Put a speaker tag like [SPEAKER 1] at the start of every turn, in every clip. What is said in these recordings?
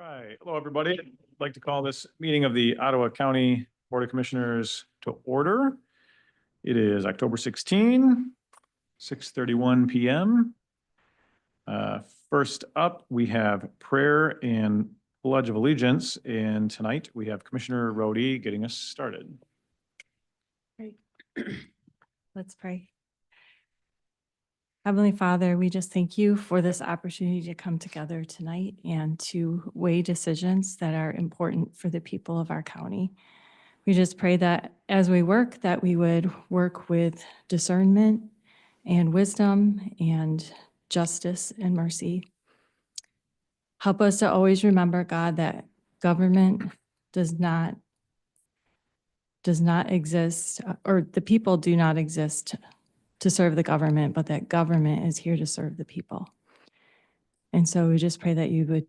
[SPEAKER 1] Right. Hello, everybody. I'd like to call this meeting of the Ottawa County Board of Commissioners to order. It is October 16, 6:31 PM. First up, we have prayer and pledge of allegiance. And tonight we have Commissioner Rhodey getting us started.
[SPEAKER 2] Great. Let's pray. Heavenly Father, we just thank you for this opportunity to come together tonight and to weigh decisions that are important for the people of our county. We just pray that as we work, that we would work with discernment and wisdom and justice and mercy. Help us to always remember, God, that government does not exist, or the people do not exist to serve the government, but that government is here to serve the people. And so we just pray that you would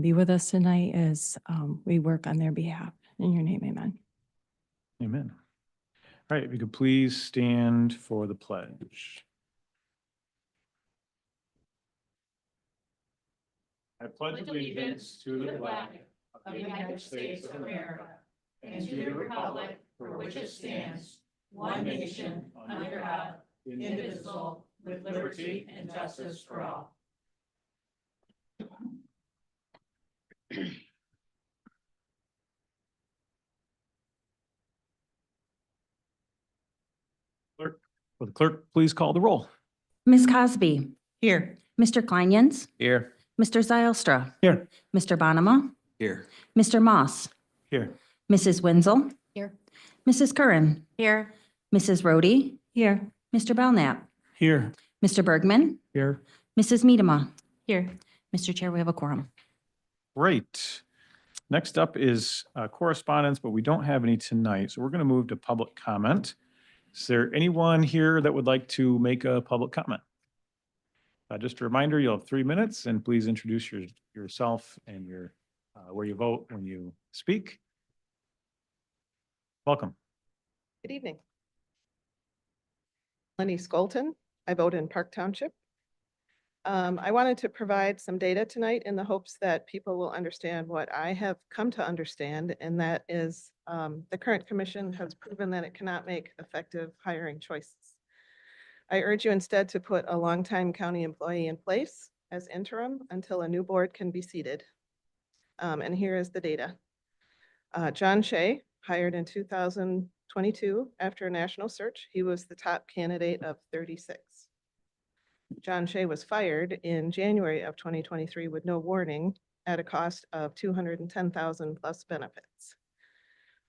[SPEAKER 2] be with us tonight as we work on their behalf. In your name, amen.
[SPEAKER 1] Amen. All right, if you could please stand for the pledge. I pledge allegiance to the flag of the United States of America and to the republic for which it stands, one nation, under God, indivisible, with liberty and justice for all. Clerk, will the clerk please call the roll?
[SPEAKER 3] Ms. Cosby.
[SPEAKER 2] Here.
[SPEAKER 3] Mr. Kleinjans.
[SPEAKER 1] Here.
[SPEAKER 3] Mr. Zylstra.
[SPEAKER 1] Here.
[SPEAKER 3] Mr. Bonema.
[SPEAKER 1] Here.
[SPEAKER 3] Mr. Moss.
[SPEAKER 1] Here.
[SPEAKER 3] Mrs. Wenzel.
[SPEAKER 2] Here.
[SPEAKER 3] Mrs. Curran.
[SPEAKER 2] Here.
[SPEAKER 3] Mrs. Rhodey.
[SPEAKER 2] Here.
[SPEAKER 3] Mr. Belknap.
[SPEAKER 1] Here.
[SPEAKER 3] Mr. Bergman.
[SPEAKER 1] Here.
[SPEAKER 3] Mrs. Miedema.
[SPEAKER 2] Here.
[SPEAKER 3] Mr. Chair, we have a quorum.
[SPEAKER 1] Great. Next up is correspondence, but we don't have any tonight. So we're going to move to public comment. Is there anyone here that would like to make a public comment? Just a reminder, you'll have 3 minutes, and please introduce yourself and your where you vote when you speak. Welcome.
[SPEAKER 4] Good evening. Lenny Skolton. I vote in Park Township. I wanted to provide some data tonight in the hopes that people will understand what I have come to understand, and that is the current commission has proven that it cannot make effective hiring choices. I urge you instead to put a longtime county employee in place as interim until a new board can be seated. And here is the data. John Shea, hired in 2022 after a national search. He was the top candidate of 36. John Shea was fired in January of 2023 with no warning at a cost of $210,000 plus benefits.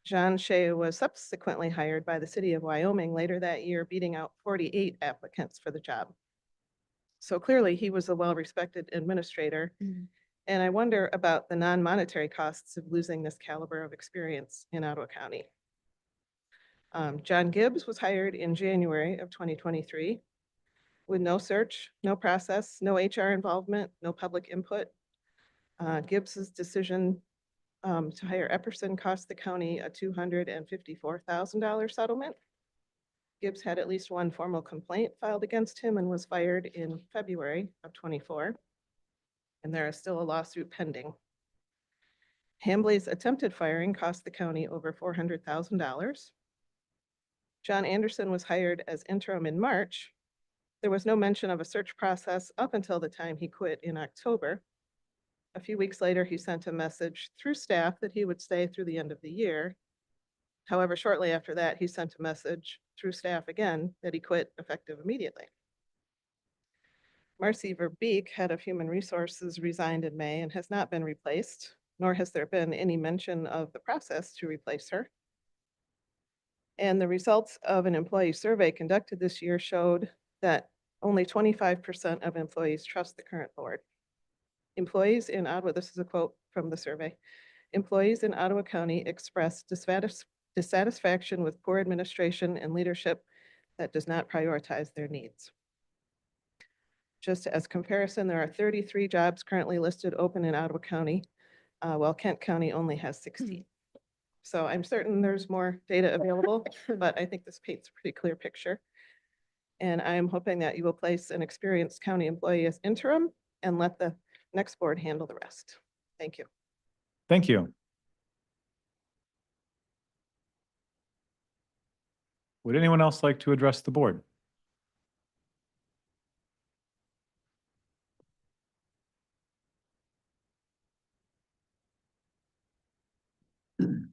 [SPEAKER 4] John Shea was subsequently hired by the city of Wyoming later that year, beating out 48 applicants for the job. So clearly he was a well-respected administrator. And I wonder about the non-monetary costs of losing this caliber of experience in Ottawa County. John Gibbs was hired in January of 2023 with no search, no process, no HR involvement, no public input. Gibbs's decision to hire Epperson cost the county a $254,000 settlement. Gibbs had at least one formal complaint filed against him and was fired in February of 24. And there is still a lawsuit pending. Hambley's attempted firing cost the county over $400,000. John Anderson was hired as interim in March. There was no mention of a search process up until the time he quit in October. A few weeks later, he sent a message through staff that he would stay through the end of the year. However, shortly after that, he sent a message through staff again that he quit effective immediately. Marcy Verbeek, head of human resources, resigned in May and has not been replaced, nor has there been any mention of the process to replace her. And the results of an employee survey conducted this year showed that only 25% of employees trust the current board. Employees in Ottawa, this is a quote from the survey, employees in Ottawa County express dissatisfaction with poor administration and leadership that does not prioritize their needs. Just as comparison, there are 33 jobs currently listed open in Ottawa County, while Kent County only has 16. So I'm certain there's more data available, but I think this paints a pretty clear picture. And I'm hoping that you will place an experienced county employee as interim and let the next board handle the rest. Thank you.
[SPEAKER 1] Thank you. Would anyone else like to address the board?
[SPEAKER 5] Good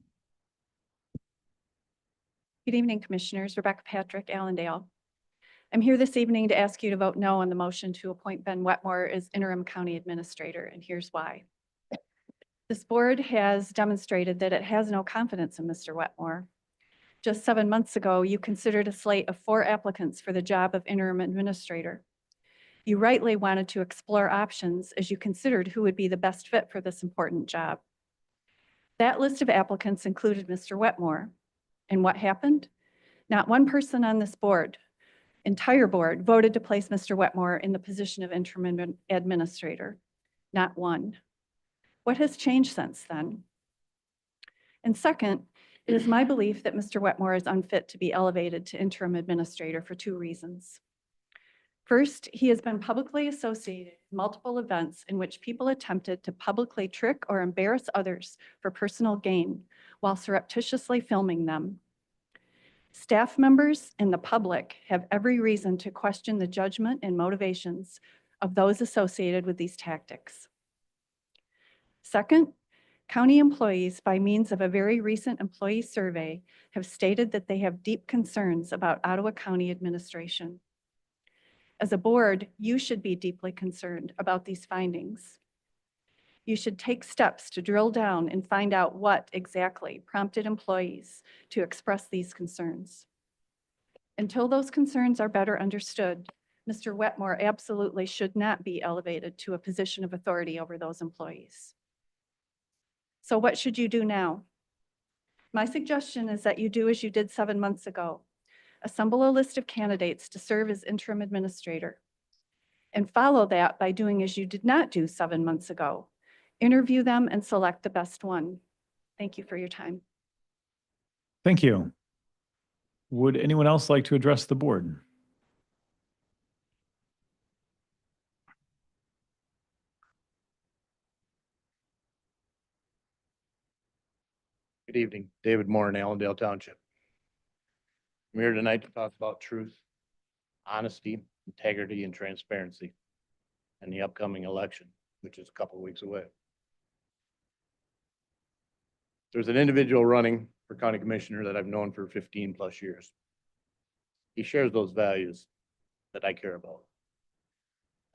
[SPEAKER 5] evening, Commissioners. Rebecca Patrick, Allendale. I'm here this evening to ask you to vote no on the motion to appoint Ben Wetmore as interim county administrator, and here's why. This board has demonstrated that it has no confidence in Mr. Wetmore. Just 7 months ago, you considered a slate of 4 applicants for the job of interim administrator. You rightly wanted to explore options as you considered who would be the best fit for this important job. That list of applicants included Mr. Wetmore. And what happened? Not one person on this board, entire board, voted to place Mr. Wetmore in the position of interim administrator. Not one. What has changed since then? And second, it is my belief that Mr. Wetmore is unfit to be elevated to interim administrator for 2 reasons. First, he has been publicly associated with multiple events in which people attempted to publicly trick or embarrass others for personal gain while surreptitiously filming them. Staff members and the public have every reason to question the judgment and motivations of those associated with these tactics. Second, county employees, by means of a very recent employee survey, have stated that they have deep concerns about Ottawa County administration. As a board, you should be deeply concerned about these findings. You should take steps to drill down and find out what exactly prompted employees to express these concerns. Until those concerns are better understood, Mr. Wetmore absolutely should not be elevated to a position of authority over those employees. So what should you do now? My suggestion is that you do as you did 7 months ago. Assemble a list of candidates to serve as interim administrator. And follow that by doing as you did not do 7 months ago. Interview them and select the best one. Thank you for your time.
[SPEAKER 1] Thank you. Would anyone else like to address the board?
[SPEAKER 6] Good evening, David Moore in Allendale Township. I'm here tonight to talk about truth, honesty, integrity, and transparency in the upcoming election, which is a couple of weeks away. There's an individual running for county commissioner that I've known for 15 plus years. He shares those values that I care about.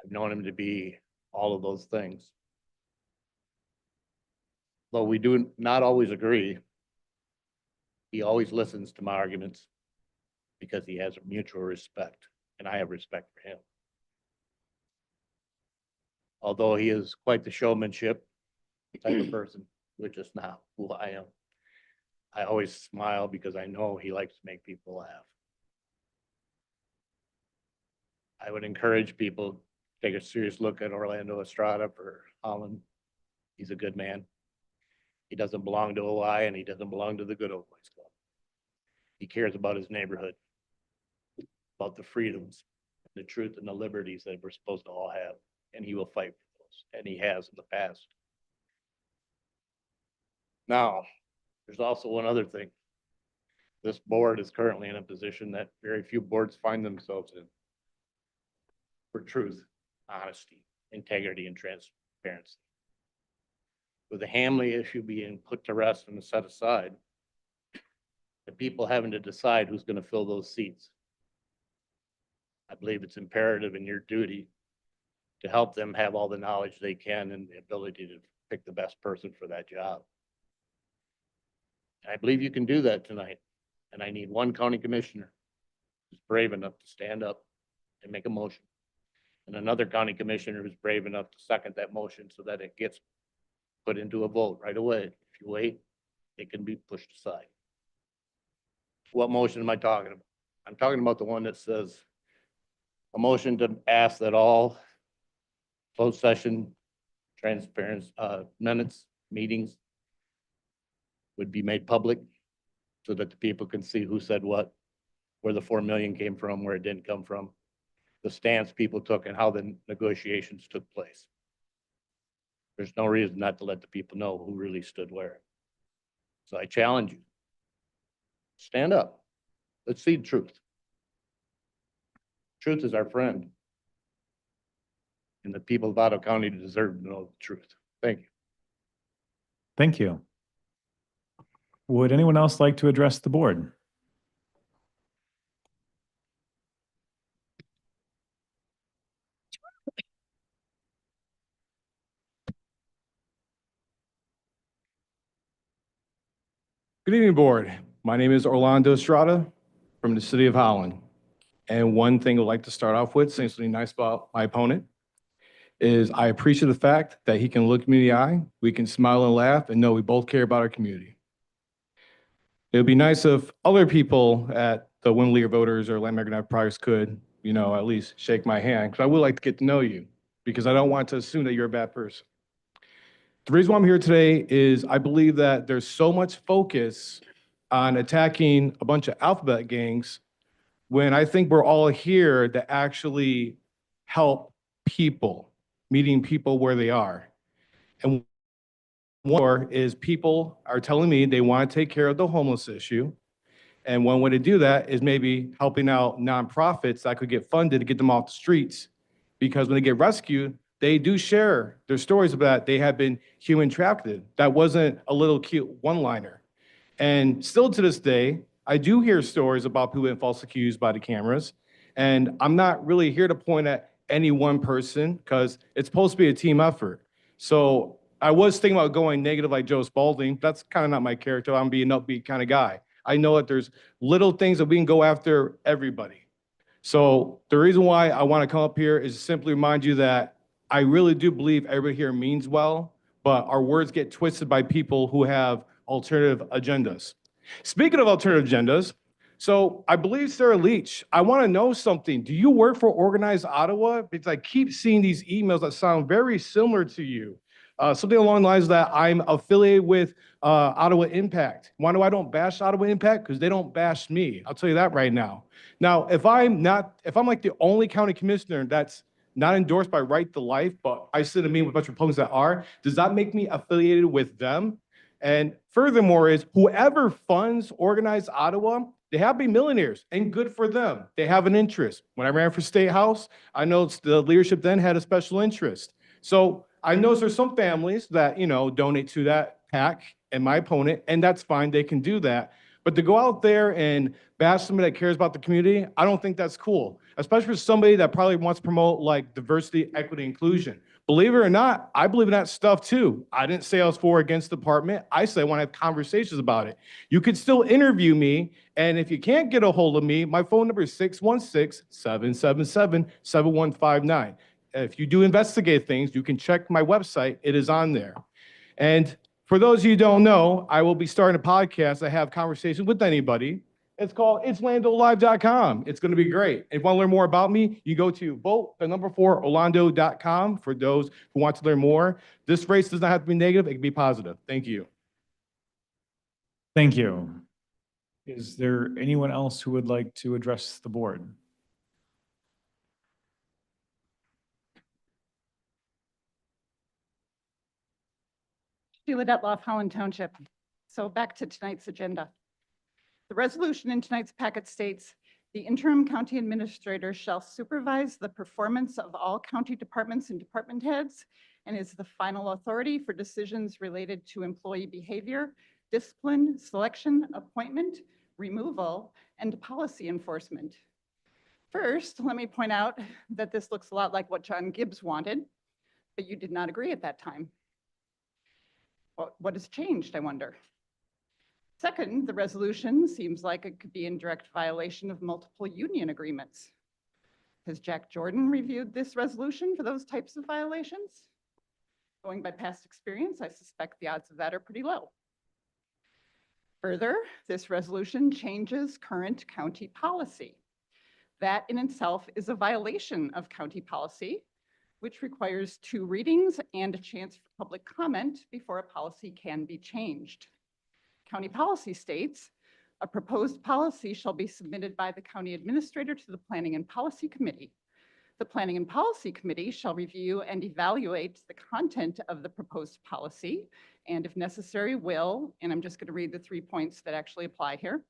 [SPEAKER 6] I've known him to be all of those things. Though we do not always agree, he always listens to my arguments because he has a mutual respect, and I have respect for him. Although he is quite the showmanship type of person, which is not who I am. I always smile because I know he likes to make people laugh. I would encourage people to take a serious look at Orlando Estrada for Holland. He's a good man. He doesn't belong to OI and he doesn't belong to the Good Old Boys Club. He cares about his neighborhood, about the freedoms, the truth and the liberties that we're supposed to all have. And he will fight for those, and he has in the past. Now, there's also one other thing. This board is currently in a position that very few boards find themselves in. For truth, honesty, integrity, and transparency. With the Hamley issue being put to rest and set aside, the people having to decide who's going to fill those seats. I believe it's imperative in your duty to help them have all the knowledge they can and the ability to pick the best person for that job. I believe you can do that tonight. And I need one county commissioner who's brave enough to stand up and make a motion. And another county commissioner who's brave enough to second that motion so that it gets put into a vote right away. If you wait, it can be pushed aside. What motion am I talking about? I'm talking about the one that says a motion to ask that all closed session transparency minutes, meetings would be made public so that the people can see who said what, where the 4 million came from, where it didn't come from, the stance people took and how the negotiations took place. There's no reason not to let the people know who really stood where. So I challenge you. Stand up. Let's see the truth. Truth is our friend. And the people of Ottawa County deserve to know the truth. Thank you.
[SPEAKER 1] Thank you. Would anyone else like to address the board?
[SPEAKER 7] Good evening, board. My name is Orlando Estrada from the city of Holland. And one thing I'd like to start off with, saying something nice about my opponent, is I appreciate the fact that he can look me in the eye, we can smile and laugh, and know we both care about our community. It would be nice if other people at the Women League of Voters or Landmark United Progress could, at least shake my hand, because I would like to get to know you, because I don't want to assume that you're a bad person. The reason why I'm here today is I believe that there's so much focus on attacking a bunch of alphabet gangs when I think we're all here to actually help people, meeting people where they are. And one more is people are telling me they want to take care of the homeless issue. And one way to do that is maybe helping out nonprofits that could get funded to get them off the streets. Because when they get rescued, they do share their stories about they have been human trafficked. That wasn't a little cute one-liner. And still to this day, I do hear stories about people being falsely accused by the cameras. And I'm not really here to point at any one person because it's supposed to be a team effort. So I was thinking about going negative like Joe Spalding. That's kind of not my character. I'm being an upbeat kind of guy. I know that there's little things that we can go after everybody. So the reason why I want to come up here is to simply remind you that I really do believe everybody here means well, but our words get twisted by people who have alternative agendas. Speaking of alternative agendas, so I believe Sarah Leach, I want to know something. Do you work for Organized Ottawa? Because I keep seeing these emails that sound very similar to you. Something along the lines that I'm affiliated with Ottawa Impact. Why do I don't bash Ottawa Impact? Because they don't bash me. I'll tell you that right now. Now, if I'm like the only county commissioner that's not endorsed by Right to Life, but I sit in a meeting with a bunch of Republicans that are, does that make me affiliated with them? And furthermore is whoever funds Organized Ottawa, they have to be millionaires and good for them. They have an interest. When I ran for State House, I know the leadership then had a special interest. So I know there's some families that, donate to that PAC and my opponent, and that's fine, they can do that. But to go out there and bash somebody that cares about the community, I don't think that's cool, especially for somebody that probably wants to promote like diversity, equity, inclusion. Believe it or not, I believe in that stuff too. I didn't say I was for or against the department. I said I want to have conversations about it. You could still interview me, and if you can't get a hold of me, my phone number is 616-777-7159. If you do investigate things, you can check my website. It is on there. And for those of you who don't know, I will be starting a podcast. I have conversations with anybody. It's called itslandolive.com. It's going to be great. If you want to learn more about me, you go to vote4orlando.com for those who want to learn more. This race does not have to be negative. It can be positive. Thank you.
[SPEAKER 1] Thank you. Is there anyone else who would like to address the board?
[SPEAKER 8] Sheila Detloff, Holland Township. So back to tonight's agenda. The resolution in tonight's packet states, the interim county administrator shall supervise the performance of all county departments and department heads and is the final authority for decisions related to employee behavior, discipline, selection, appointment, removal, and policy enforcement. First, let me point out that this looks a lot like what John Gibbs wanted, but you did not agree at that time. What has changed, I wonder? Second, the resolution seems like it could be in direct violation of multiple union agreements. Has Jack Jordan reviewed this resolution for those types of violations? Going by past experience, I suspect the odds of that are pretty low. Further, this resolution changes current county policy. That in itself is a violation of county policy, which requires 2 readings and a chance for public comment before a policy can be changed. County policy states, a proposed policy shall be submitted by the county administrator to the Planning and Policy Committee. The Planning and Policy Committee shall review and evaluate the content of the proposed policy, and if necessary, will, and I'm just going to read the 3 points that actually apply here.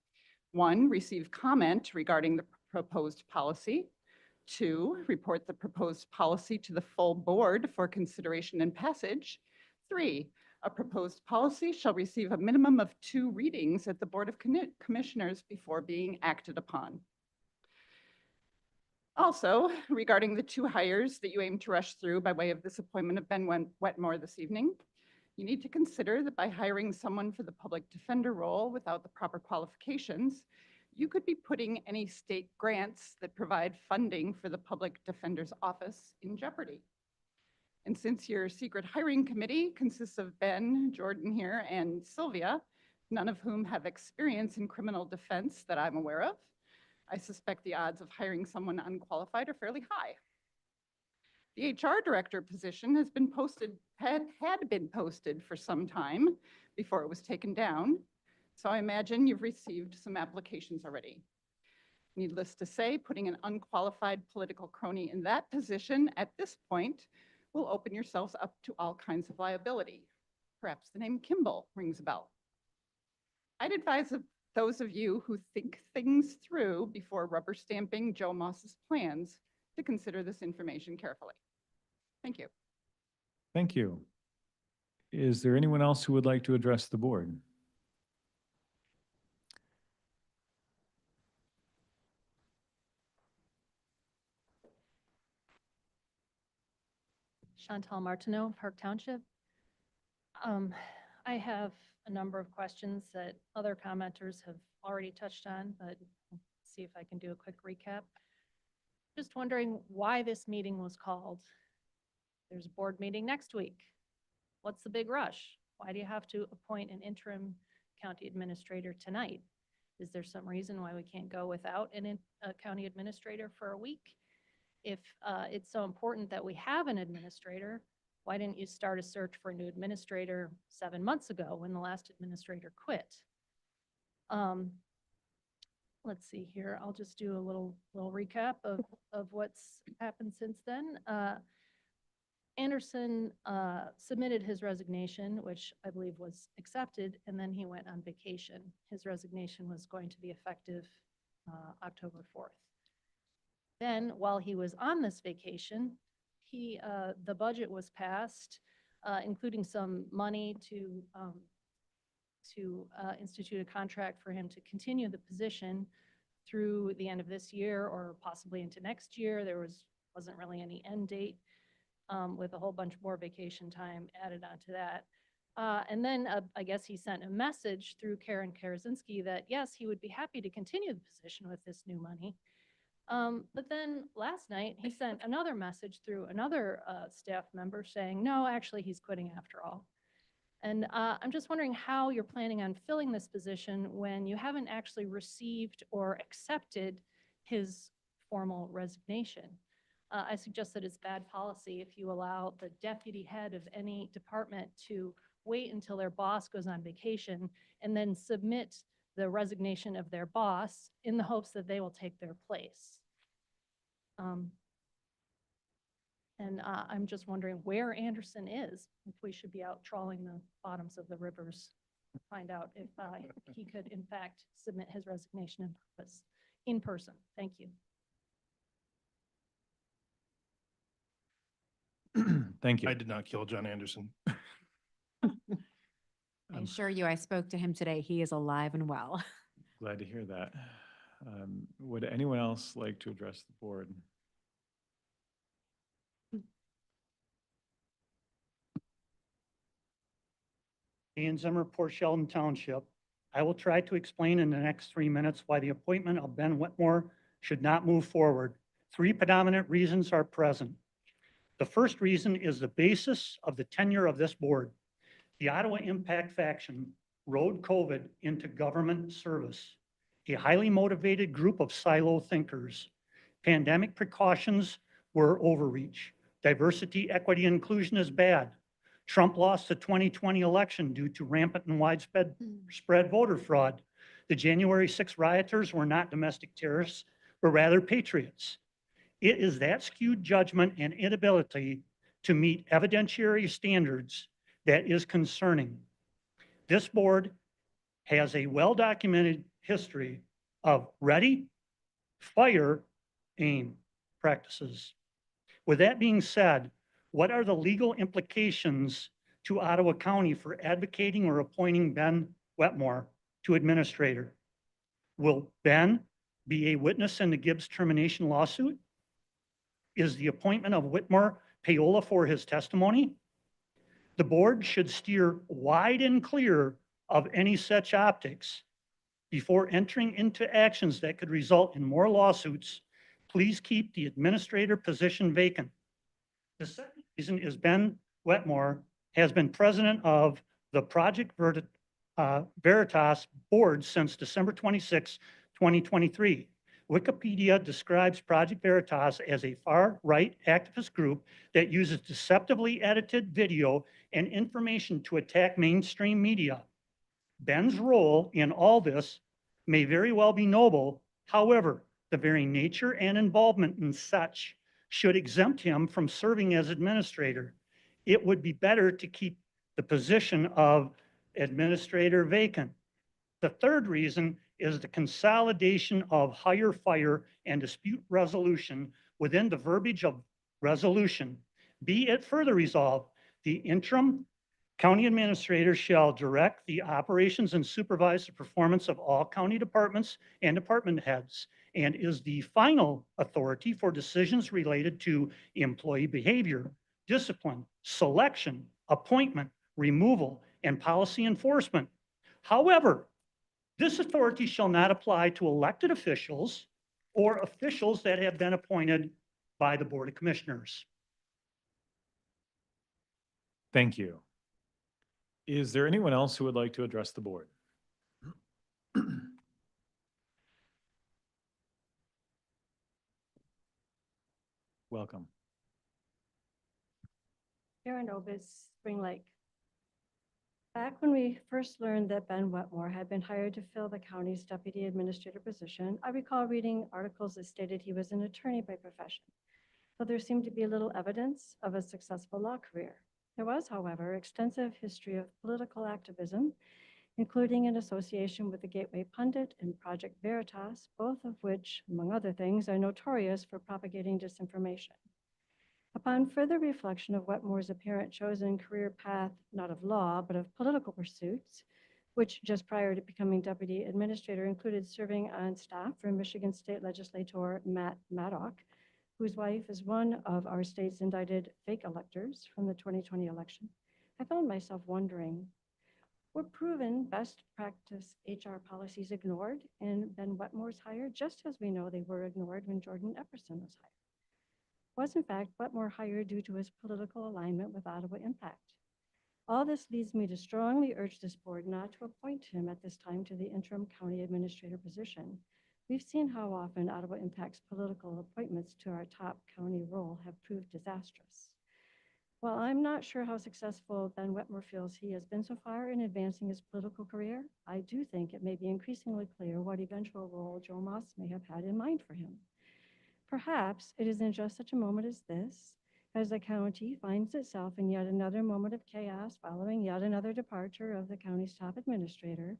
[SPEAKER 8] 1, receive comment regarding the proposed policy. 2, report the proposed policy to the full board for consideration and passage. 3, a proposed policy shall receive a minimum of 2 readings at the Board of Commissioners before being acted upon. Also, regarding the 2 hires that you aim to rush through by way of this appointment of Ben Wetmore this evening, you need to consider that by hiring someone for the public defender role without the proper qualifications, you could be putting any state grants that provide funding for the public defender's office in jeopardy. And since your secret hiring committee consists of Ben, Jordan here, and Sylvia, none of whom have experience in criminal defense that I'm aware of, I suspect the odds of hiring someone unqualified are fairly high. The HR director position has been posted, had been posted for some time before it was taken down. So I imagine you've received some applications already. Needless to say, putting an unqualified political crony in that position at this point will open yourselves up to all kinds of liability. Perhaps the name Kimball rings a bell. I'd advise those of you who think things through before rubber stamping Joe Moss's plans to consider this information carefully. Thank you.
[SPEAKER 1] Thank you. Is there anyone else who would like to address the board?
[SPEAKER 9] Chantal Martineau, Park Township. I have a number of questions that other commenters have already touched on, but I'll see if I can do a quick recap. Just wondering why this meeting was called. There's a board meeting next week. What's the big rush? Why do you have to appoint an interim county administrator tonight? Is there some reason why we can't go without a county administrator for a week? If it's so important that we have an administrator, why didn't you start a search for a new administrator 7 months ago when the last administrator quit? Let's see here. I'll just do a little recap of what's happened since then. Anderson submitted his resignation, which I believe was accepted, and then he went on vacation. His resignation was going to be effective October 4th. Then, while he was on this vacation, the budget was passed, including some money to institute a contract for him to continue the position through the end of this year or possibly into next year. There wasn't really any end date, with a whole bunch more vacation time added onto that. And then I guess he sent a message through Karen Karazinski that yes, he would be happy to continue the position with this new money. But then last night he sent another message through another staff member saying, no, actually he's quitting after all. And I'm just wondering how you're planning on filling this position when you haven't actually received or accepted his formal resignation. I suggest that it's bad policy if you allow the deputy head of any department to wait until their boss goes on vacation and then submit the resignation of their boss in the hopes that they will take their place. I'm just wondering where Anderson is, if we should be out trawling the bottoms of the rivers to find out if he could in fact submit his resignation in person. Thank you.
[SPEAKER 1] Thank you.
[SPEAKER 10] I did not kill John Anderson.
[SPEAKER 3] I assure you, I spoke to him today. He is alive and well.
[SPEAKER 1] Glad to hear that. Would anyone else like to address the board?
[SPEAKER 11] Ian Zimmer, Port Sheldon Township. I will try to explain in the next 3 minutes why the appointment of Ben Wetmore should not move forward. 3 predominant reasons are present. The first reason is the basis of the tenure of this board. The Ottawa Impact faction rode COVID into government service, a highly motivated group of silo thinkers. Pandemic precautions were overreach. Diversity, equity, inclusion is bad. Trump lost the 2020 election due to rampant and widespread voter fraud. The January 6 rioters were not domestic terrorists, but rather patriots. It is that skewed judgment and inability to meet evidentiary standards that is concerning. This board has a well-documented history of ready, fire, aim practices. With that being said, what are the legal implications to Ottawa County for advocating or appointing Ben Wetmore to administrator? Will Ben be a witness in the Gibbs termination lawsuit? Is the appointment of Whitmore payola for his testimony? The board should steer wide and clear of any such optics. Before entering into actions that could result in more lawsuits, please keep the administrator position vacant. The second reason is Ben Wetmore has been president of the Project Veritas board since December 26, 2023. Wikipedia describes Project Veritas as a far-right activist group that uses deceptively edited video and information to attack mainstream media. Ben's role in all this may very well be noble. However, the very nature and involvement in such should exempt him from serving as administrator. It would be better to keep the position of administrator vacant. The third reason is the consolidation of hire, fire, and dispute resolution within the verbiage of resolution. Be it further resolved, the interim county administrator shall direct the operations and supervise the performance of all county departments and department heads, and is the final authority for decisions related to employee behavior, discipline, selection, appointment, removal, and policy enforcement. However, this authority shall not apply to elected officials or officials that have been appointed by the Board of Commissioners.
[SPEAKER 1] Thank you. Is there anyone else who would like to address the board? Welcome.
[SPEAKER 2] Karen Obis, Spring Lake. Back when we first learned that Ben Wetmore had been hired to fill the county's deputy administrator position, I recall reading articles that stated he was an attorney by profession, though there seemed to be little evidence of a successful law career. There was, however, extensive history of political activism, including an association with the Gateway Pundit and Project Veritas, both of which, among other things, are notorious for propagating disinformation. Upon further reflection of Wetmore's apparent chosen career path, not of law, but of political pursuits, which just prior to becoming deputy administrator included serving on staff for Michigan State Legislator Matt Maddock, whose wife is one of our state's indicted fake electors from the 2020 election, I found myself wondering, were proven best practice HR policies ignored in Ben Wetmore's hire, just as we know they were ignored when Jordan Epperson was hired? Was in fact Wetmore hired due to his political alignment with Ottawa Impact? All this leads me to strongly urge this board not to appoint him at this time to the interim county administrator position. We've seen how often Ottawa Impact's political appointments to our top county role have proved disastrous. While I'm not sure how successful Ben Wetmore feels he has been so far in advancing his political career, I do think it may be increasingly clear what eventual role Joe Moss may have had in mind for him. Perhaps it is in just such a moment as this, as the county finds itself in yet another moment of chaos following yet another departure of the county's top administrator,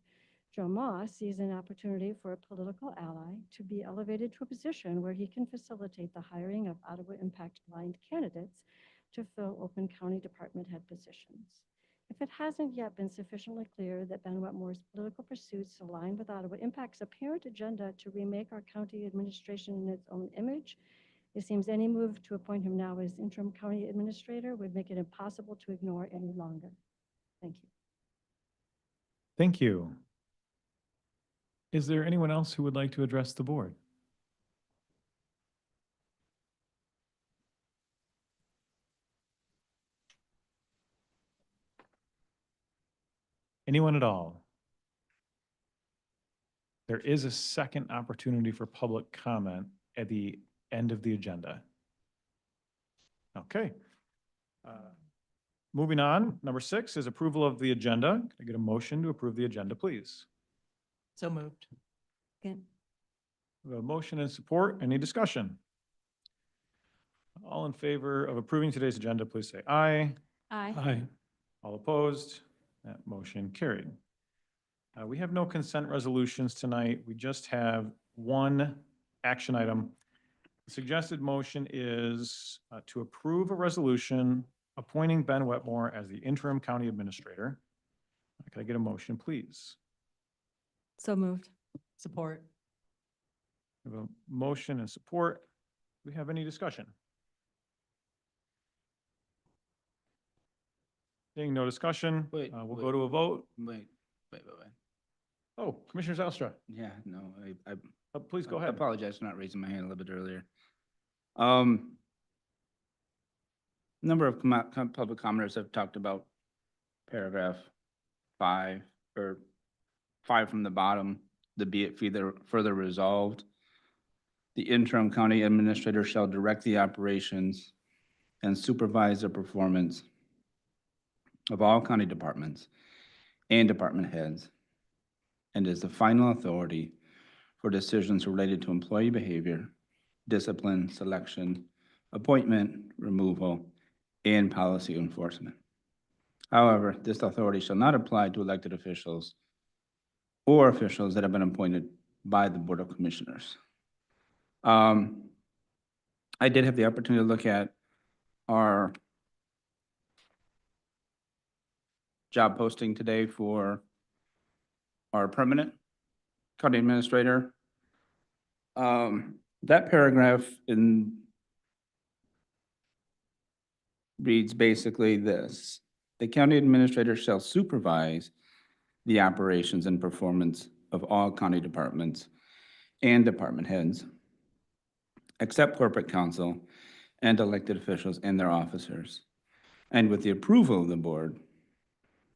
[SPEAKER 2] Joe Moss sees an opportunity for a political ally to be elevated to a position where he can facilitate the hiring of Ottawa Impact-aligned candidates to fill open county department head positions. If it hasn't yet been sufficiently clear that Ben Wetmore's political pursuits align with Ottawa Impact's apparent agenda to remake our county administration in its own image, it seems any move to appoint him now as interim county administrator would make it impossible to ignore any longer. Thank you.
[SPEAKER 1] Thank you. Is there anyone else who would like to address the board? Anyone at all? There is a second opportunity for public comment at the end of the agenda. Okay. Moving on, number 6 is approval of the agenda. Can I get a motion to approve the agenda, please?
[SPEAKER 10] So moved.
[SPEAKER 2] Again.
[SPEAKER 1] We have a motion and support. Any discussion? All in favor of approving today's agenda, please say aye.
[SPEAKER 2] Aye.
[SPEAKER 1] Aye. All opposed? That motion carried. We have no consent resolutions tonight. We just have one action item. The suggested motion is to approve a resolution appointing Ben Wetmore as the interim county administrator. Can I get a motion, please?
[SPEAKER 2] So moved.
[SPEAKER 9] Support.
[SPEAKER 1] We have a motion and support. Do we have any discussion? Seeing no discussion,
[SPEAKER 10] Wait,
[SPEAKER 1] we'll
[SPEAKER 10] wait.
[SPEAKER 1] go to a vote.
[SPEAKER 10] Wait.
[SPEAKER 1] Oh, Commissioner Zylstra,
[SPEAKER 10] Yeah, no, I
[SPEAKER 1] please go
[SPEAKER 10] I
[SPEAKER 1] ahead.
[SPEAKER 10] apologize for not raising my hand a little bit earlier. Number of public commenters have talked about paragraph 5, or 5 from the bottom, the be it further resolved. The interim county administrator shall direct the operations and supervise the performance of all county departments and department heads, and is the final authority for decisions related to employee behavior, discipline, selection, appointment, removal, and policy enforcement. However, this authority shall not apply to elected officials or officials that have been appointed by the Board of Commissioners. I did have the opportunity to look at our job posting today for our permanent county administrator. That paragraph reads basically this: the county administrator shall supervise the operations and performance of all county departments and department heads, except corporate counsel and elected officials and their officers, and with the approval of the board,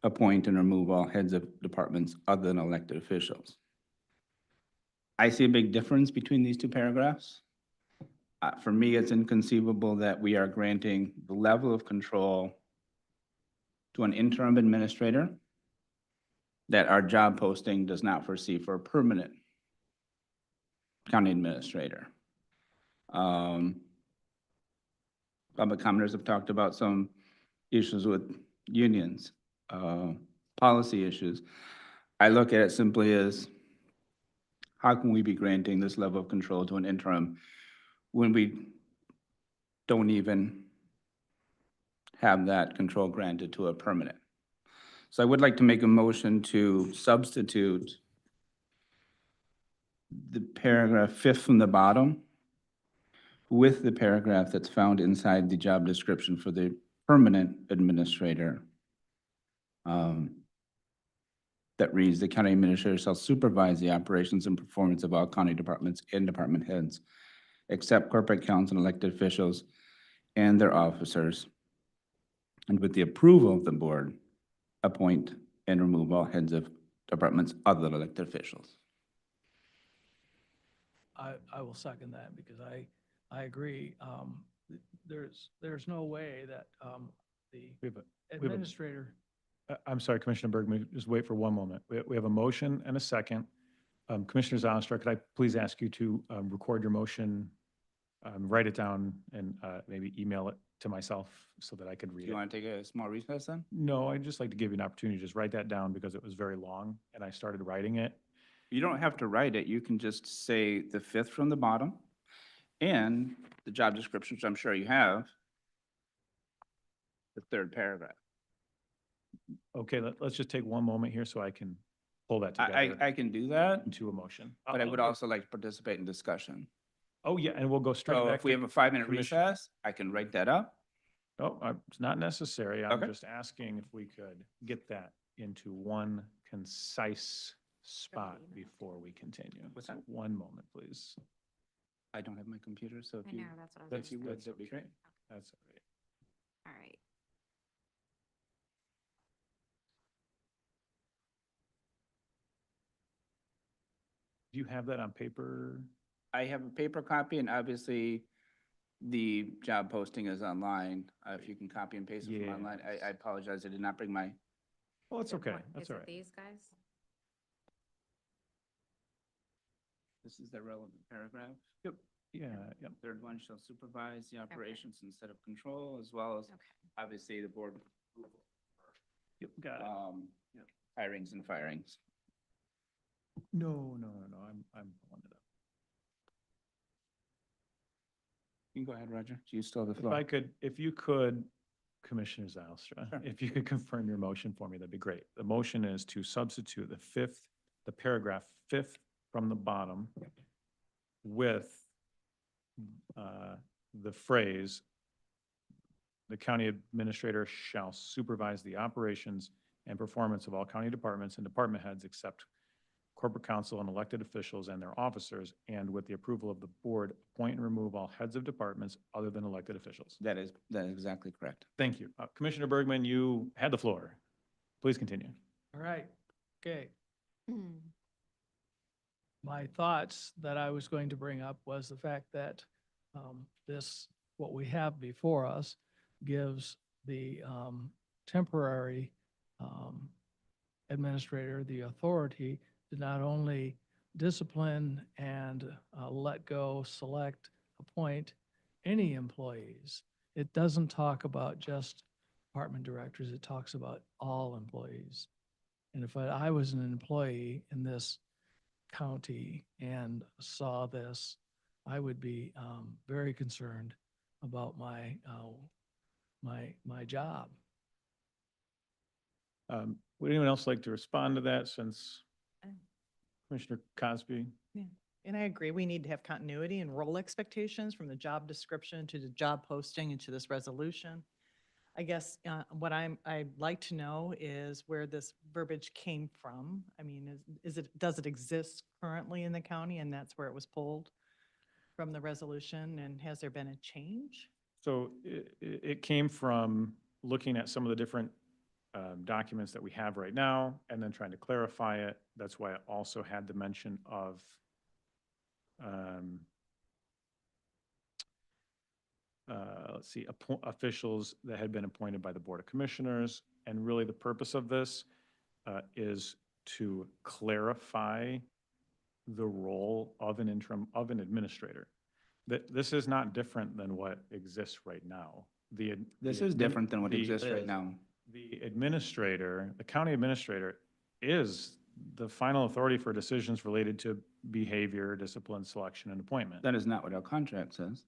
[SPEAKER 10] appoint and remove all heads of departments other than elected officials. I see a big difference between these two paragraphs. For me, it's inconceivable that we are granting the level of control to an interim administrator that our job posting does not foresee for a permanent county administrator. Public commenters have talked about some issues with unions, policy issues. I look at it simply as, how can we be granting this level of control to an interim when we don't even have that control granted to a permanent? So I would like to make a motion to substitute the paragraph 5th from the bottom with the paragraph that's found inside the job description for the permanent administrator. That reads, the county administrator shall supervise the operations and performance of all county departments and department heads, except corporate counsel and elected officials and their officers, and with the approval of the board, appoint and remove all heads of departments other than elected officials.
[SPEAKER 12] I will second that because I agree. There's no way that the
[SPEAKER 1] We have a-
[SPEAKER 12] administrator,
[SPEAKER 1] I'm sorry, Commissioner Bergman, just wait for one moment. We have a motion and a second. Commissioner Zylstra, could I please ask you to record your motion, write it down, and maybe email it to myself so that I could
[SPEAKER 10] Do
[SPEAKER 1] read
[SPEAKER 10] you
[SPEAKER 1] it?
[SPEAKER 10] want to take a small recess then?
[SPEAKER 1] No, I'd just like to give you an opportunity to just write that down because it was very long and I started writing it.
[SPEAKER 10] You don't have to write it. You can just say the 5th from the bottom and the job description, which I'm sure you have, the 3rd paragraph.
[SPEAKER 1] Okay, let's just take one moment here so I can pull that
[SPEAKER 10] I
[SPEAKER 1] together
[SPEAKER 10] can do that,
[SPEAKER 1] into a motion.
[SPEAKER 10] but I would also like to participate in discussion.
[SPEAKER 1] Oh, yeah, and we'll go straight
[SPEAKER 10] So
[SPEAKER 1] back.
[SPEAKER 10] if we
[SPEAKER 1] to
[SPEAKER 10] have a 5-minute
[SPEAKER 1] Commission-
[SPEAKER 10] recess, I can write that up.
[SPEAKER 1] No, it's not necessary. I'm
[SPEAKER 10] Okay.
[SPEAKER 1] just asking if we could get that into one concise spot before we continue.
[SPEAKER 10] What's
[SPEAKER 1] So
[SPEAKER 10] that?
[SPEAKER 1] one moment, please.
[SPEAKER 10] I don't have my computer, so
[SPEAKER 3] I
[SPEAKER 10] if you,
[SPEAKER 3] know, that's what I was.
[SPEAKER 1] That's,
[SPEAKER 10] you would,
[SPEAKER 1] that's
[SPEAKER 10] that'd be
[SPEAKER 1] okay.
[SPEAKER 10] great.
[SPEAKER 1] That's all right.
[SPEAKER 3] All right.
[SPEAKER 1] Do you have that on paper?
[SPEAKER 10] I have a paper copy, and obviously the job posting is online. If you can copy and paste it from online.
[SPEAKER 1] Yes.
[SPEAKER 10] I apologize, I did not bring my,
[SPEAKER 1] Well, it's okay.
[SPEAKER 3] What-
[SPEAKER 1] That's
[SPEAKER 3] is
[SPEAKER 1] all
[SPEAKER 3] it
[SPEAKER 1] right.
[SPEAKER 3] These guys?
[SPEAKER 10] this is the relevant paragraph.
[SPEAKER 1] Yep. Yeah, yep.
[SPEAKER 10] Third one shall supervise the operations instead of control, as well as
[SPEAKER 3] Okay.
[SPEAKER 10] obviously the board
[SPEAKER 1] Yep, got it. Yep.
[SPEAKER 10] hirings and firings.
[SPEAKER 1] No, I'm pulling it up.
[SPEAKER 10] You can go ahead, Roger. You still have the
[SPEAKER 1] If
[SPEAKER 10] floor.
[SPEAKER 1] I could, if you could, Commissioner Zylstra,
[SPEAKER 10] Sure.
[SPEAKER 1] if you could confirm your motion for me, that'd be great. The motion is to substitute the paragraph fifth from the bottom with the phrase, "The county administrator shall supervise the operations and performance of all county departments and department heads except corporate counsel and elected officials and their officers, and with the approval of the board, appoint and remove all heads of departments other than elected officials."
[SPEAKER 10] That is exactly correct.
[SPEAKER 1] Thank you. Commissioner Bergman, you had the floor. Please continue.
[SPEAKER 12] All right, okay.
[SPEAKER 3] Hmm.
[SPEAKER 12] My thoughts that I was going to bring up was the fact that what we have before us gives the temporary administrator the authority to not only discipline and let go, select, appoint any employees. It doesn't talk about just department directors, it talks about all employees. And if I was an employee in this county and saw this, I would be very concerned about my job.
[SPEAKER 1] Would anyone else like to respond to that since Commissioner Cosby?
[SPEAKER 13] And I agree, we need to have continuity and role expectations from the job description to the job posting and to this resolution. I guess what I'd like to know is where this verbiage came from. I mean, does it exist currently in the county and that's where it was pulled from the resolution? And has there been a change?
[SPEAKER 1] So it came from looking at some of the different documents that we have right now and then trying to clarify it. That's why it also had the mention of let's see, officials that had been appointed by the Board of Commissioners. And really the purpose of this is to clarify the role of an administrator. This is not different than what exists right now.
[SPEAKER 10] This is different than what exists right now.
[SPEAKER 1] The administrator, the county administrator, is the final authority for decisions related to behavior, discipline, selection, and appointment.
[SPEAKER 10] That is not what our contract says.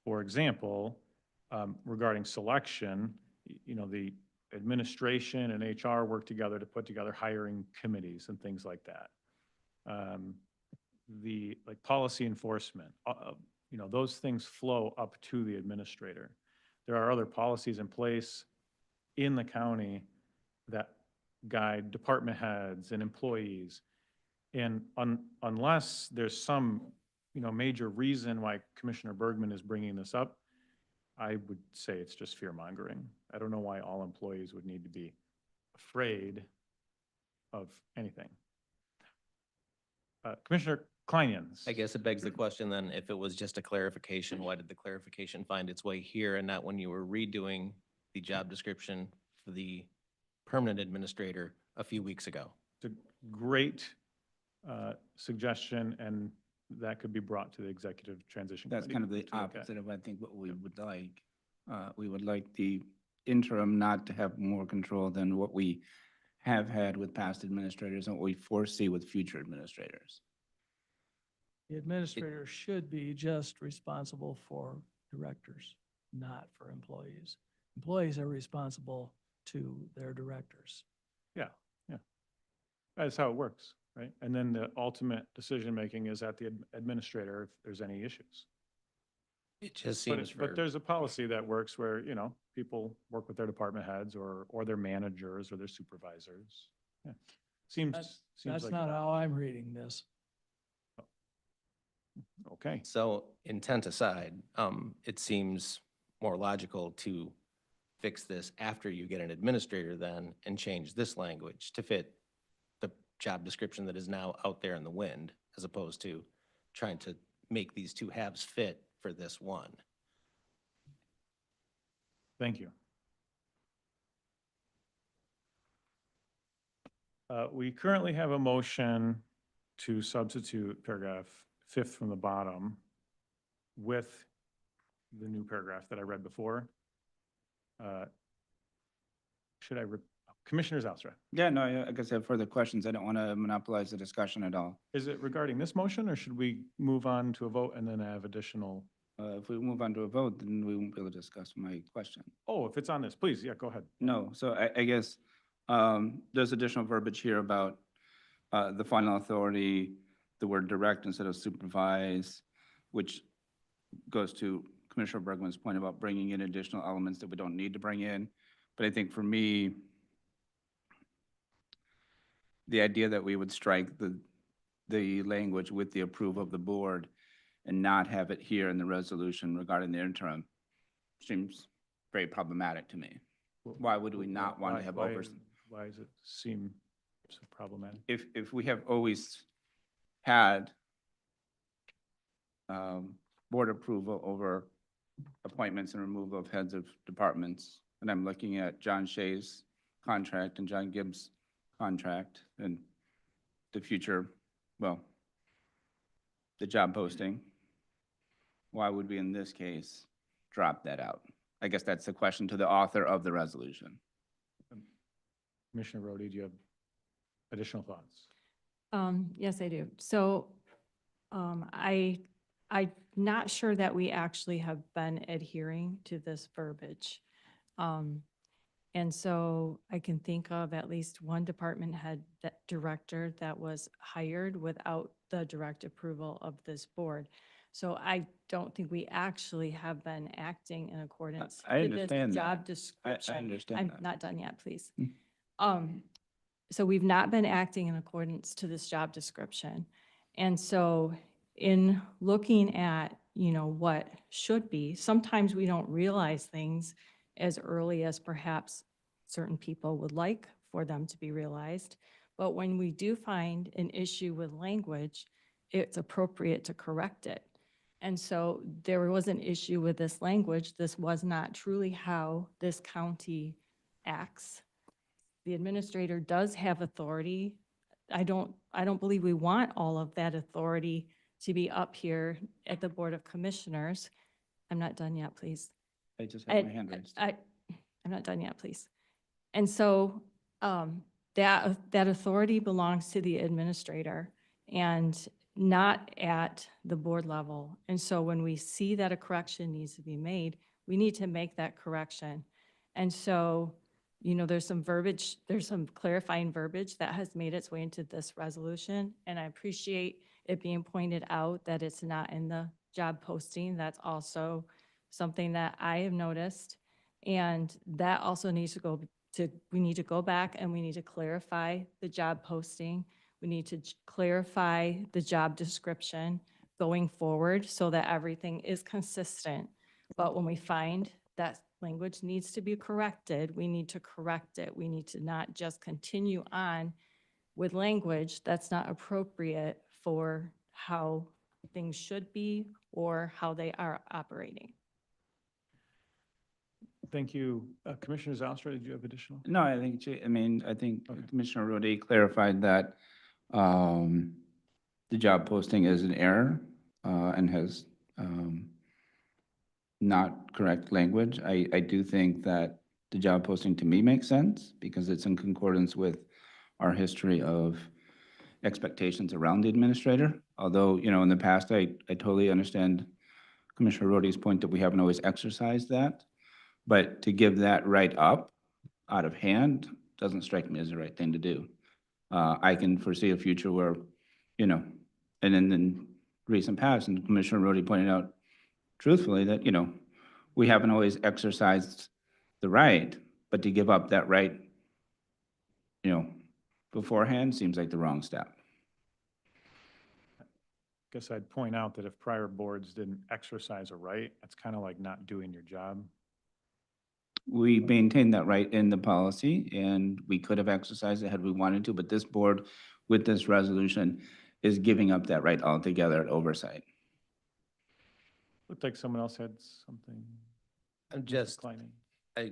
[SPEAKER 1] For example, regarding selection, the administration and HR work together to put together hiring committees and things like that. The policy enforcement, those things flow up to the administrator. There are other policies in place in the county that guide department heads and employees. And unless there's some, major reason why Commissioner Bergman is bringing this up, I would say it's just fear mongering. I don't know why all employees would need to be afraid of anything. Commissioner Kleinens.
[SPEAKER 14] I guess it begs the question then, if it was just a clarification, why did the clarification find its way here and not when you were redoing the job description for the permanent administrator a few weeks ago?
[SPEAKER 1] It's a great suggestion, and that could be brought to the executive transition
[SPEAKER 10] That's
[SPEAKER 1] committee
[SPEAKER 10] kind of the
[SPEAKER 1] to look at.
[SPEAKER 10] opposite of, I think, what we would like. We would like the interim not to have more control than what we have had with past administrators and what we foresee with future administrators.
[SPEAKER 12] The administrator should be just responsible for directors, not for employees. Employees are responsible to their directors.
[SPEAKER 1] Yeah. That's how it works, right? And then the ultimate decision-making is at the administrator if there's any issues.
[SPEAKER 14] It just
[SPEAKER 1] But
[SPEAKER 14] seems
[SPEAKER 1] but there's a policy that works where, people work with their department heads or their managers or their supervisors. Yeah. Seems
[SPEAKER 12] That's
[SPEAKER 1] like.
[SPEAKER 12] not how I'm reading this.
[SPEAKER 1] Okay.
[SPEAKER 14] So intent aside, it seems more logical to fix this after you get an administrator then and change this language to fit the job description that is now out there in the wind, as opposed to trying to make these two halves fit for this one.
[SPEAKER 1] Thank you. We currently have a motion to substitute paragraph fifth from the bottom with the new paragraph that I read before. Should I, Commissioner Zalstra,
[SPEAKER 10] Yeah, no, I guess I have further questions. I don't want to monopolize the discussion at all.
[SPEAKER 1] is it regarding this motion or should we move on to a vote and then have additional?
[SPEAKER 10] If we move on to a vote, then we won't be able to discuss my question.
[SPEAKER 1] Oh, if it's on this, please, yeah, go ahead.
[SPEAKER 10] No, so I guess there's additional verbiage here about the final authority, the word direct instead of supervise, which goes to Commissioner Bergman's point about bringing in additional elements that we don't need to bring in. But I think for me, the idea that we would strike the language with the approval of the board and not have it here in the resolution regarding the interim seems very problematic to me. Why would we not want to have oversight?
[SPEAKER 1] Why does it seem so problematic?
[SPEAKER 10] If we have always had board approval over appointments and removal of heads of departments, and I'm looking at John Shea's contract and John Gibbs' contract and the future, well, the job posting, why would we in this case drop that out? I guess that's the question to the author of the resolution.
[SPEAKER 1] Commissioner Rhodey, do you have additional thoughts?
[SPEAKER 2] Yes, I do. So I'm not sure that we actually have been adhering to this verbiage. And so I can think of at least one department head director that was hired without the direct approval of this board. So I don't think we actually have been acting in accordance
[SPEAKER 10] I
[SPEAKER 2] with this
[SPEAKER 10] understand that.
[SPEAKER 2] job description.
[SPEAKER 10] I understand
[SPEAKER 2] I'm
[SPEAKER 10] that.
[SPEAKER 2] not done yet, please.
[SPEAKER 10] Hmm.
[SPEAKER 2] So we've not been acting in accordance to this job description. And so in looking at, what should be, sometimes we don't realize things as early as perhaps certain people would like for them to be realized. But when we do find an issue with language, it's appropriate to correct it. And so there was an issue with this language. This was not truly how this county acts. The administrator does have authority. I don't believe we want all of that authority to be up here at the Board of Commissioners. I'm not done yet, please.
[SPEAKER 10] I just have my hand raised.
[SPEAKER 2] I'm not done yet, please. And so that authority belongs to the administrator and not at the board level. And so when we see that a correction needs to be made, we need to make that correction. And so, there's some verbiage, there's some clarifying verbiage that has made its way into this resolution. And I appreciate it being pointed out that it's not in the job posting. That's also something that I have noticed. And that also needs to we need to go back and we need to clarify the job posting. We need to clarify the job description going forward so that everything is consistent. But when we find that language needs to be corrected, we need to correct it. We need to not just continue on with language that's not appropriate for how things should be or how they are operating.
[SPEAKER 1] Thank you. Commissioner Zalstra, did you have additional?
[SPEAKER 10] No, I think, I think
[SPEAKER 1] Okay.
[SPEAKER 10] Commissioner Rhodey clarified that the job posting is an error and has not correct language. I do think that the job posting to me makes sense because it's in concordance with our history of expectations around the administrator. Although, in the past, I totally understand Commissioner Rhodey's point that we haven't always exercised that. But to give that right up out of hand doesn't strike me as the right thing to do. I can foresee a future where, and in the recent past, and Commissioner Rhodey pointed out truthfully that, we haven't always exercised the right, but to give up that right, beforehand seems like the wrong step.
[SPEAKER 1] Guess I'd point out that if prior boards didn't exercise a right, it's kind of like not doing your job.
[SPEAKER 10] We maintain that right in the policy, and we could have exercised it had we wanted to, but this board, with this resolution, is giving up that right altogether at oversight.
[SPEAKER 1] Looked like someone else had something.
[SPEAKER 14] I'm
[SPEAKER 1] Mr.
[SPEAKER 14] just,
[SPEAKER 1] Kleining.
[SPEAKER 14] I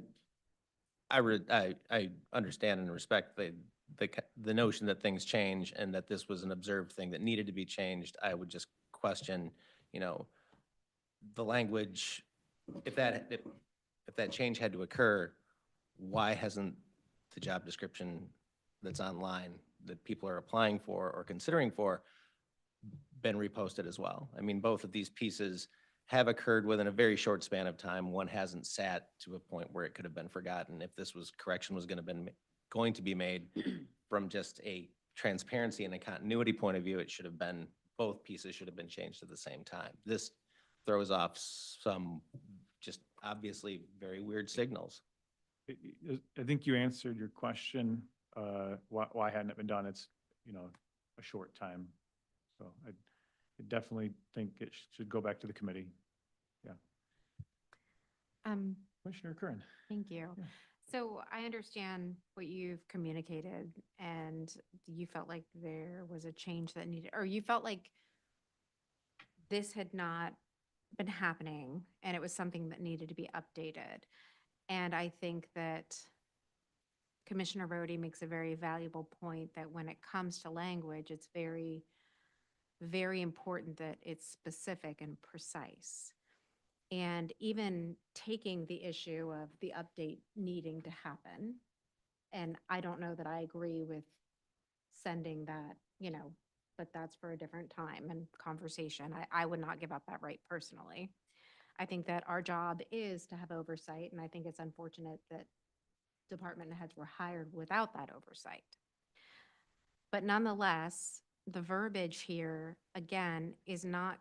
[SPEAKER 14] understand and respect the notion that things change and that this was an observed thing that needed to be changed. I would just question, the language, if that change had to occur, why hasn't the job description that's online that people are applying for or considering for been reposted as well? I mean, both of these pieces have occurred within a very short span of time. One hasn't sat to a point where it could have been forgotten. If this correction was going to be made from just a transparency and a continuity point of view, it should have been, both pieces should have been changed at the same time. This throws off some just obviously very weird signals.
[SPEAKER 1] I think you answered your question, why hadn't it been done? It's, a short time. So I definitely think it should go back to the committee. Yeah. Commissioner Curran.
[SPEAKER 3] Thank you.
[SPEAKER 1] Yeah.
[SPEAKER 3] So I understand what you've communicated and you felt like there was a change that needed, or you felt like this had not been happening and it was something that needed to be updated. And I think that Commissioner Brody makes a very valuable point that when it comes to language, it's very, very important that it's specific and precise. And even taking the issue of the update needing to happen, and I don't know that I agree with sending that, but that's for a different time and conversation. I would not give up that right personally. I think that our job is to have oversight, and I think it's unfortunate that department heads were hired without that oversight. But nonetheless, the verbiage here, again, is not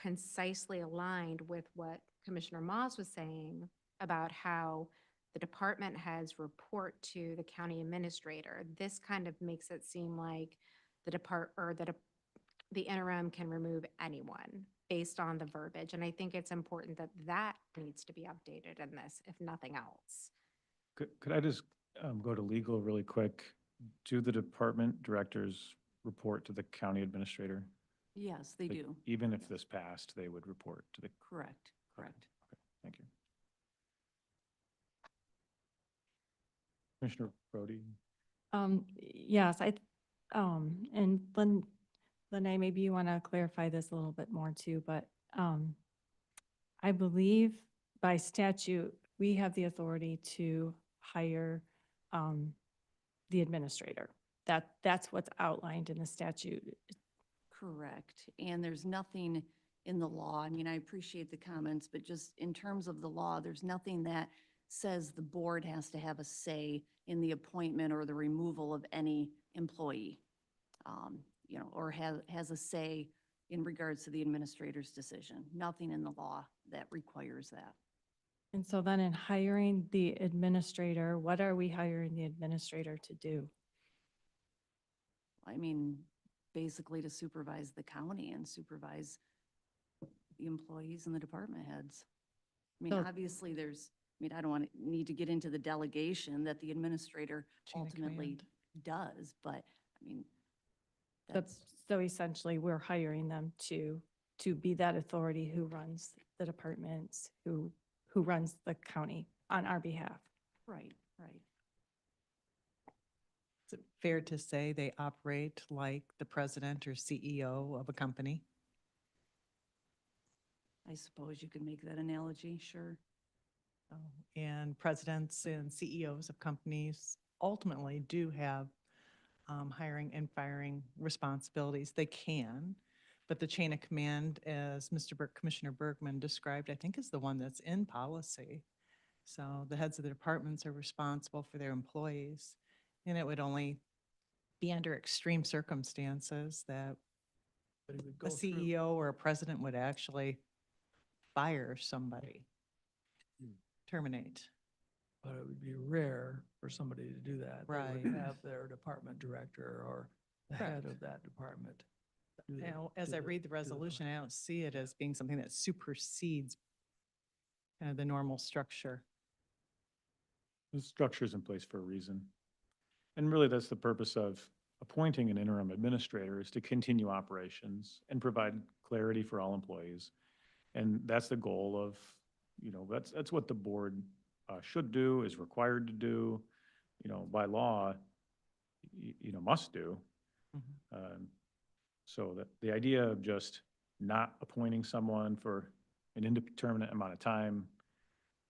[SPEAKER 3] concisely aligned with what Commissioner Moss was saying about how the department heads report to the county administrator. This kind of makes it seem like the interim can remove anyone based on the verbiage. And I think it's important that that needs to be updated in this, if nothing else.
[SPEAKER 1] Could I just go to legal really quick? Do the department directors report to the county administrator?
[SPEAKER 15] Yes, they
[SPEAKER 1] Like,
[SPEAKER 15] do.
[SPEAKER 1] Even if this passed, they would report to the.
[SPEAKER 15] Correct, correct.
[SPEAKER 1] Okay, thank you. Commissioner Brody?
[SPEAKER 2] Yes, and Lene, maybe you want to clarify this a little bit more too, but I believe by statute, we have the authority to hire the administrator. That's what's outlined in the statute.
[SPEAKER 15] Correct. And there's nothing in the law, I mean, I appreciate the comments, but just in terms of the law, there's nothing that says the board has to have a say in the appointment or the removal of any employee, or has a say in regards to the administrator's decision. Nothing in the law that requires that.
[SPEAKER 2] And so then in hiring the administrator, what are we hiring the administrator to do?
[SPEAKER 15] I mean, basically to supervise the county and supervise the employees and the department heads. I mean,
[SPEAKER 2] So-
[SPEAKER 15] obviously I don't need to get into the delegation that the administrator
[SPEAKER 13] Chain of
[SPEAKER 15] ultimately
[SPEAKER 13] command.
[SPEAKER 15] does, but I mean,
[SPEAKER 2] So-
[SPEAKER 15] that's,
[SPEAKER 2] So essentially, we're hiring them to be that authority who runs the departments, who runs the county on our behalf.
[SPEAKER 15] right, right.
[SPEAKER 13] Is it fair to say they operate like the president or CEO of a company?
[SPEAKER 15] I suppose you could make that analogy, sure.
[SPEAKER 13] Oh, and presidents and CEOs of companies ultimately do have hiring and firing responsibilities. They can, but the chain of command, as Commissioner Bergman described, I think is the one that's in policy. So the heads of the departments are responsible for their employees, and it would only be under extreme circumstances that
[SPEAKER 12] But it would
[SPEAKER 13] a
[SPEAKER 12] go through.
[SPEAKER 13] CEO or a president would actually fire somebody, terminate.
[SPEAKER 12] But it would be rare for somebody to do that. They would
[SPEAKER 13] Right.
[SPEAKER 12] have their department director or the head of that department. do the-
[SPEAKER 13] Now, as
[SPEAKER 12] do
[SPEAKER 13] I read the
[SPEAKER 12] do
[SPEAKER 13] resolution, I don't see it as being something that supersedes kind of the normal structure.
[SPEAKER 1] The structure's in place for a reason. And really, that's the purpose of appointing an interim administrator, is to continue operations and provide clarity for all employees. And that's the goal of, that's what the board should do, is required to do, by law, must do. So that the idea of just not appointing someone for, an indeterminate amount of time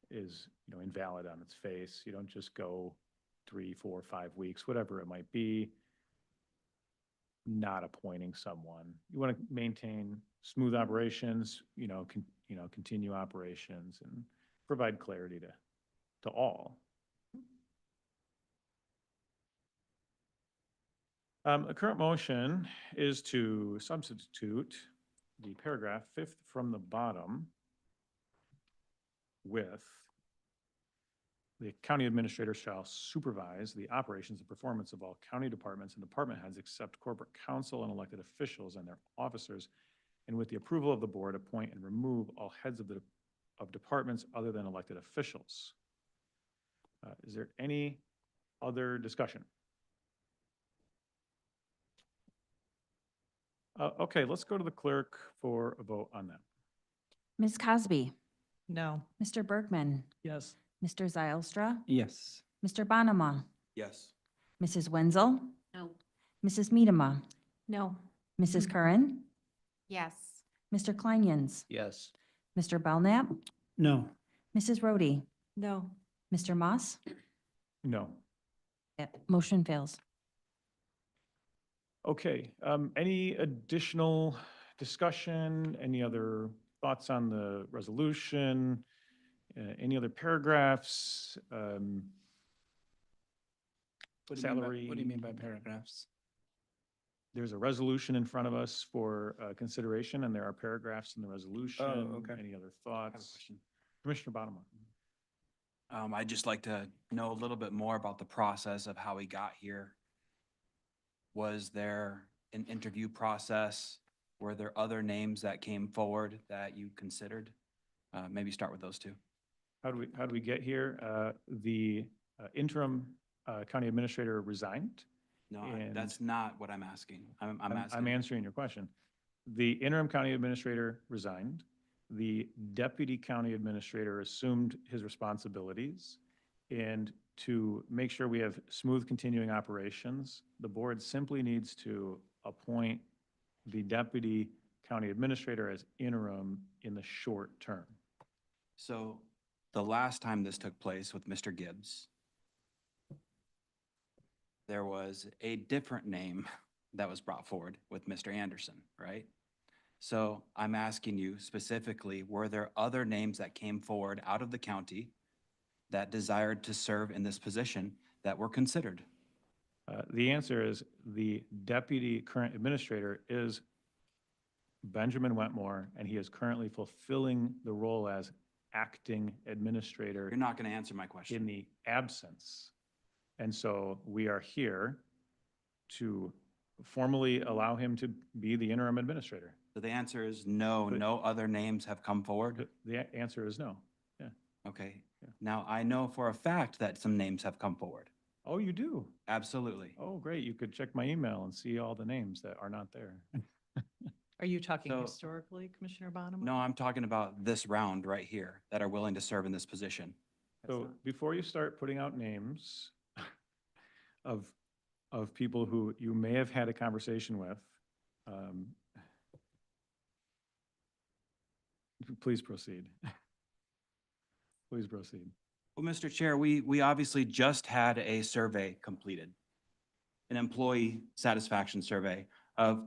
[SPEAKER 1] is, invalid on its face. You don't just go 3, 4, 5 weeks, whatever it might be, not appointing someone. You want to maintain smooth operations, continue operations and provide clarity to all. The current motion is to substitute the paragraph 5th from the bottom with the county administrator shall supervise the operations and performance of all county departments and department heads except corporate counsel and elected officials and their officers, and with the approval of the board, appoint and remove all heads of departments other than elected officials. Is there any other discussion? Okay, let's go to the clerk for a vote on that.
[SPEAKER 16] Ms. Cosby,
[SPEAKER 13] No.
[SPEAKER 16] Mr. Bergman,
[SPEAKER 12] Yes.
[SPEAKER 16] Mr. Zylstra,
[SPEAKER 10] Yes.
[SPEAKER 16] Mr. Bonema,
[SPEAKER 14] Yes.
[SPEAKER 16] Mrs. Wenzel,
[SPEAKER 15] No.
[SPEAKER 16] Mrs. Medema,
[SPEAKER 3] No.
[SPEAKER 16] Mrs. Curran,
[SPEAKER 3] Yes.
[SPEAKER 16] Mr. Kleinens,
[SPEAKER 14] Yes.
[SPEAKER 16] Mr. Belknap,
[SPEAKER 11] No.
[SPEAKER 16] Mrs. Rhodey,
[SPEAKER 2] No.
[SPEAKER 16] Mr. Moss.
[SPEAKER 1] No.
[SPEAKER 16] Motion fails.
[SPEAKER 1] Okay, any additional discussion, any other thoughts on the resolution? Any other paragraphs?
[SPEAKER 10] What
[SPEAKER 1] Salary.
[SPEAKER 10] What do you mean by paragraphs?
[SPEAKER 1] There's a resolution in front of us for consideration, and there are paragraphs in the resolution.
[SPEAKER 10] okay.
[SPEAKER 1] Any other
[SPEAKER 10] I have a
[SPEAKER 1] thoughts?
[SPEAKER 10] question.
[SPEAKER 1] Commissioner Bonema.
[SPEAKER 17] I'd just like to know a little bit more about the process of how we got here. Was there an interview process? Were there other names that came forward that you considered? Maybe start with those two.
[SPEAKER 1] How do we get here? The interim county administrator resigned.
[SPEAKER 17] No,
[SPEAKER 1] And-
[SPEAKER 17] that's not what I'm asking. I'm
[SPEAKER 1] I'm
[SPEAKER 17] asking.
[SPEAKER 1] answering your question. The interim county administrator resigned. The deputy county administrator assumed his responsibilities. And to make sure we have smooth continuing operations, the board simply needs to appoint the deputy county administrator as interim in the short term.
[SPEAKER 17] So the last time this took place with Mr. Gibbs, there was a different name that was brought forward with Mr. Anderson, right? So I'm asking you specifically, were there other names that came forward out of the county that desired to serve in this position that were considered?
[SPEAKER 1] The answer is the deputy current administrator is Benjamin Wetmore, and he is currently fulfilling the role as acting administrator
[SPEAKER 17] You're not going to answer my
[SPEAKER 1] in
[SPEAKER 17] question.
[SPEAKER 1] the absence. And so we are here to formally allow him to be the interim administrator.
[SPEAKER 17] So the answer is no,
[SPEAKER 1] But-
[SPEAKER 17] no other names have come forward?
[SPEAKER 1] The answer is no.
[SPEAKER 17] Okay.
[SPEAKER 1] Yeah.
[SPEAKER 17] Now, I know for a fact that some names have come forward.
[SPEAKER 1] Oh, you do?
[SPEAKER 17] Absolutely.
[SPEAKER 1] Oh, great. You could check my email and see all the names that are not there.
[SPEAKER 13] Are you talking
[SPEAKER 17] So-
[SPEAKER 13] historically, Commissioner Bonema?
[SPEAKER 17] No, I'm talking about this round right here that are willing to serve in this position.
[SPEAKER 1] So before you start putting out names of people who you may have had a conversation with, please proceed. Please proceed.
[SPEAKER 17] Well, Mr. Chair, we obviously just had a survey completed, an employee satisfaction survey of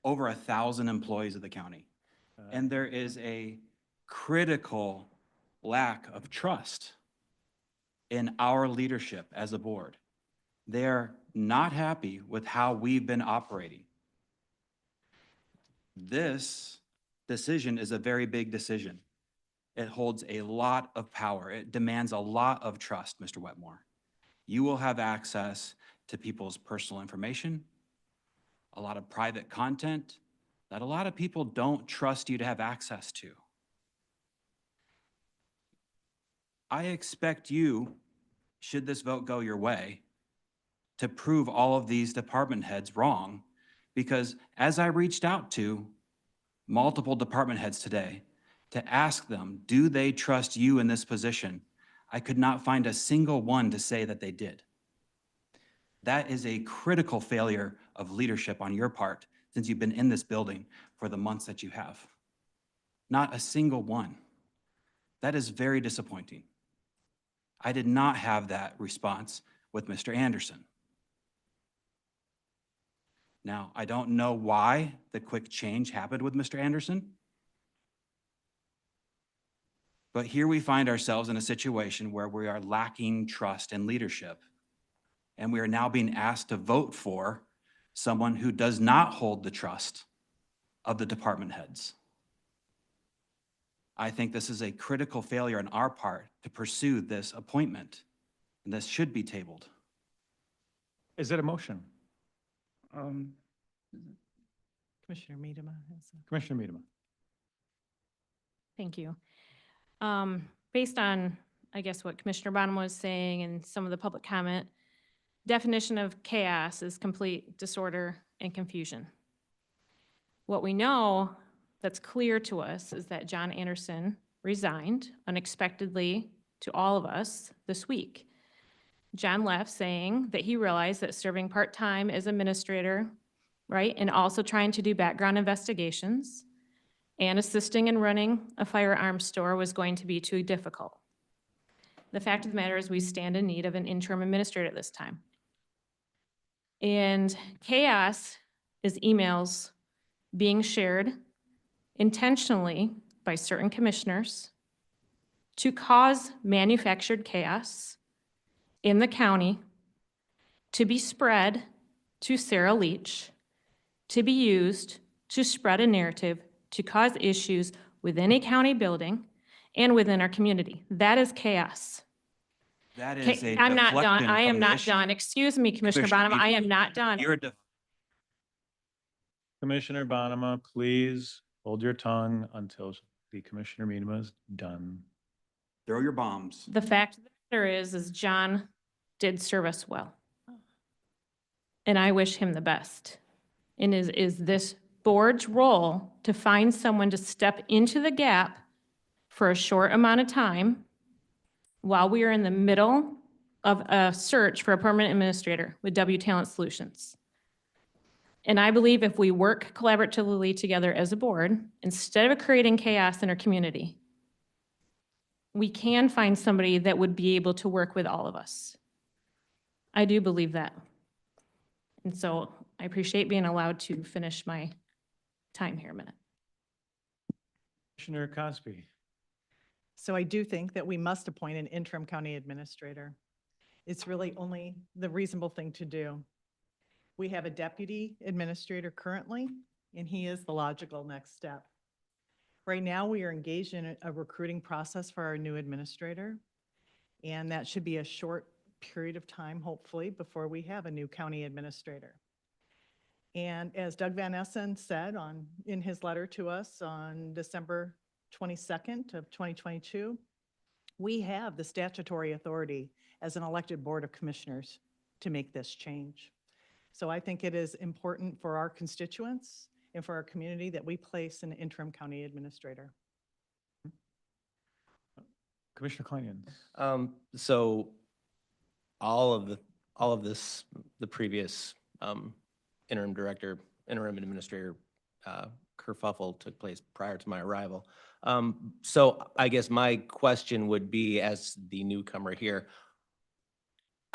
[SPEAKER 17] over 1,000 employees of the county. And there is a critical lack of trust in our leadership as a board. They're not happy with how we've been operating. This decision is a very big decision. It holds a lot of power. It demands a lot of trust, Mr. Wetmore. You will have access to people's personal information, a lot of private content that a lot of people don't trust you to have access to. I expect you, should this vote go your way, to prove all of these department heads wrong, because as I reached out to multiple department heads today to ask them, do they trust you in this position? I could not find a single one to say that they did. That is a critical failure of leadership on your part since you've been in this building for the months that you have. Not a single one. That is very disappointing. I did not have that response with Mr. Anderson. Now, I don't know why the quick change happened with Mr. Anderson. But here we find ourselves in a situation where we are lacking trust and leadership. And we are now being asked to vote for someone who does not hold the trust of the department heads. I think this is a critical failure on our part to pursue this appointment, and this should be tabled.
[SPEAKER 1] Is it a motion?
[SPEAKER 13] Commissioner Miedema has a.
[SPEAKER 1] Commissioner Miedema.
[SPEAKER 9] Thank you. Based on, I guess, what Commissioner Bonham was saying and some of the public comment, definition of chaos is complete disorder and confusion. What we know that's clear to us is that John Anderson resigned unexpectedly to all of us this week. John left saying that he realized that serving part-time as administrator, right, and also trying to do background investigations and assisting in running a firearms store was going to be too difficult. The fact of the matter is we stand in need of an interim administrator at this time. And chaos is emails being shared intentionally by certain commissioners to cause manufactured chaos in the county to be spread to Sarah Leach, to be used to spread a narrative to cause issues within a county building and within our community. That is chaos.
[SPEAKER 17] That
[SPEAKER 9] Okay,
[SPEAKER 17] is a
[SPEAKER 9] I'm not done.
[SPEAKER 17] deflection
[SPEAKER 9] I am
[SPEAKER 17] from the
[SPEAKER 9] not
[SPEAKER 17] issue.
[SPEAKER 9] done. Excuse me, Commissioner
[SPEAKER 17] Commissioner
[SPEAKER 9] Bonham. I am
[SPEAKER 17] Miedema,
[SPEAKER 9] not done.
[SPEAKER 17] You're a def-
[SPEAKER 1] Commissioner Bonema, please hold your tongue until the Commissioner Miedema is done.
[SPEAKER 17] Throw your bombs.
[SPEAKER 9] The fact of the matter is John did serve us well. And I wish him the best. And is this board's role to find someone to step into the gap for a short amount of time while we are in the middle of a search for a permanent administrator with W Talent Solutions. And I believe if we work collaboratively together as a board, instead of creating chaos in our community, we can find somebody that would be able to work with all of us. I do believe that. And so I appreciate being allowed to finish my time here a minute.
[SPEAKER 1] Commissioner Cosby.
[SPEAKER 13] So I do think that we must appoint an interim county administrator. It's really only the reasonable thing to do. We have a deputy administrator currently, and he is the logical next step. Right now, we are engaged in a recruiting process for our new administrator, and that should be a short period of time, hopefully, before we have a new county administrator. And as Doug Van Essen said in his letter to us on December 22nd of 2022, we have the statutory authority as an elected board of commissioners to make this change. So I think it is important for our constituents and for our community that we place an interim county administrator.
[SPEAKER 1] Commissioner Kleinian.
[SPEAKER 14] So all of this, the previous interim administrator kerfuffle took place prior to my arrival. So I guess my question would be, as the newcomer here,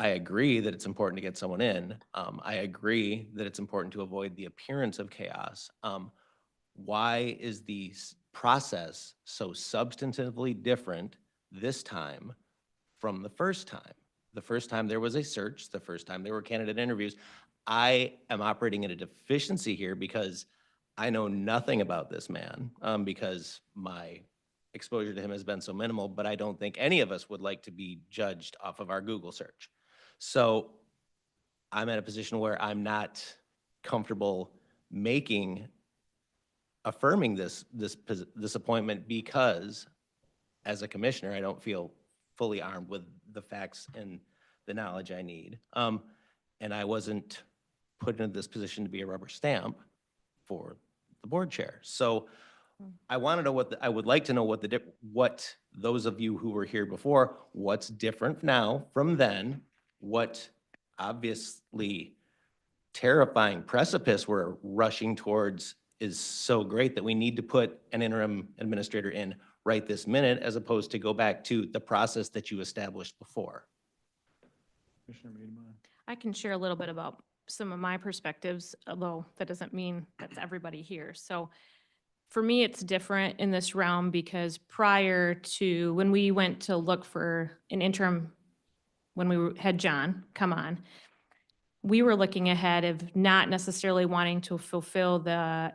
[SPEAKER 14] I agree that it's important to get someone in. I agree that it's important to avoid the appearance of chaos. Why is the process so substantively different this time from the first time? The first time there was a search, the first time there were candidate interviews. I am operating in a deficiency here because I know nothing about this man, because my exposure to him has been so minimal, but I don't think any of us would like to be judged off of our Google search. So I'm at a position where I'm not comfortable affirming this appointment because as a commissioner, I don't feel fully armed with the facts and the knowledge I need. And I wasn't put into this position to be a rubber stamp for the board chair. So I want to know I would like to know what those of you who were here before, what's different now from then, what obviously terrifying precipice we're rushing towards is so great that we need to put an interim administrator in right this minute as opposed to go back to the process that you established before.
[SPEAKER 1] Commissioner Miedema.
[SPEAKER 9] I can share a little bit about some of my perspectives, although that doesn't mean that's everybody here. So for me, it's different in this realm because prior to when we went to look for an interim, when we had John come on, we were looking ahead of not necessarily wanting to fulfill the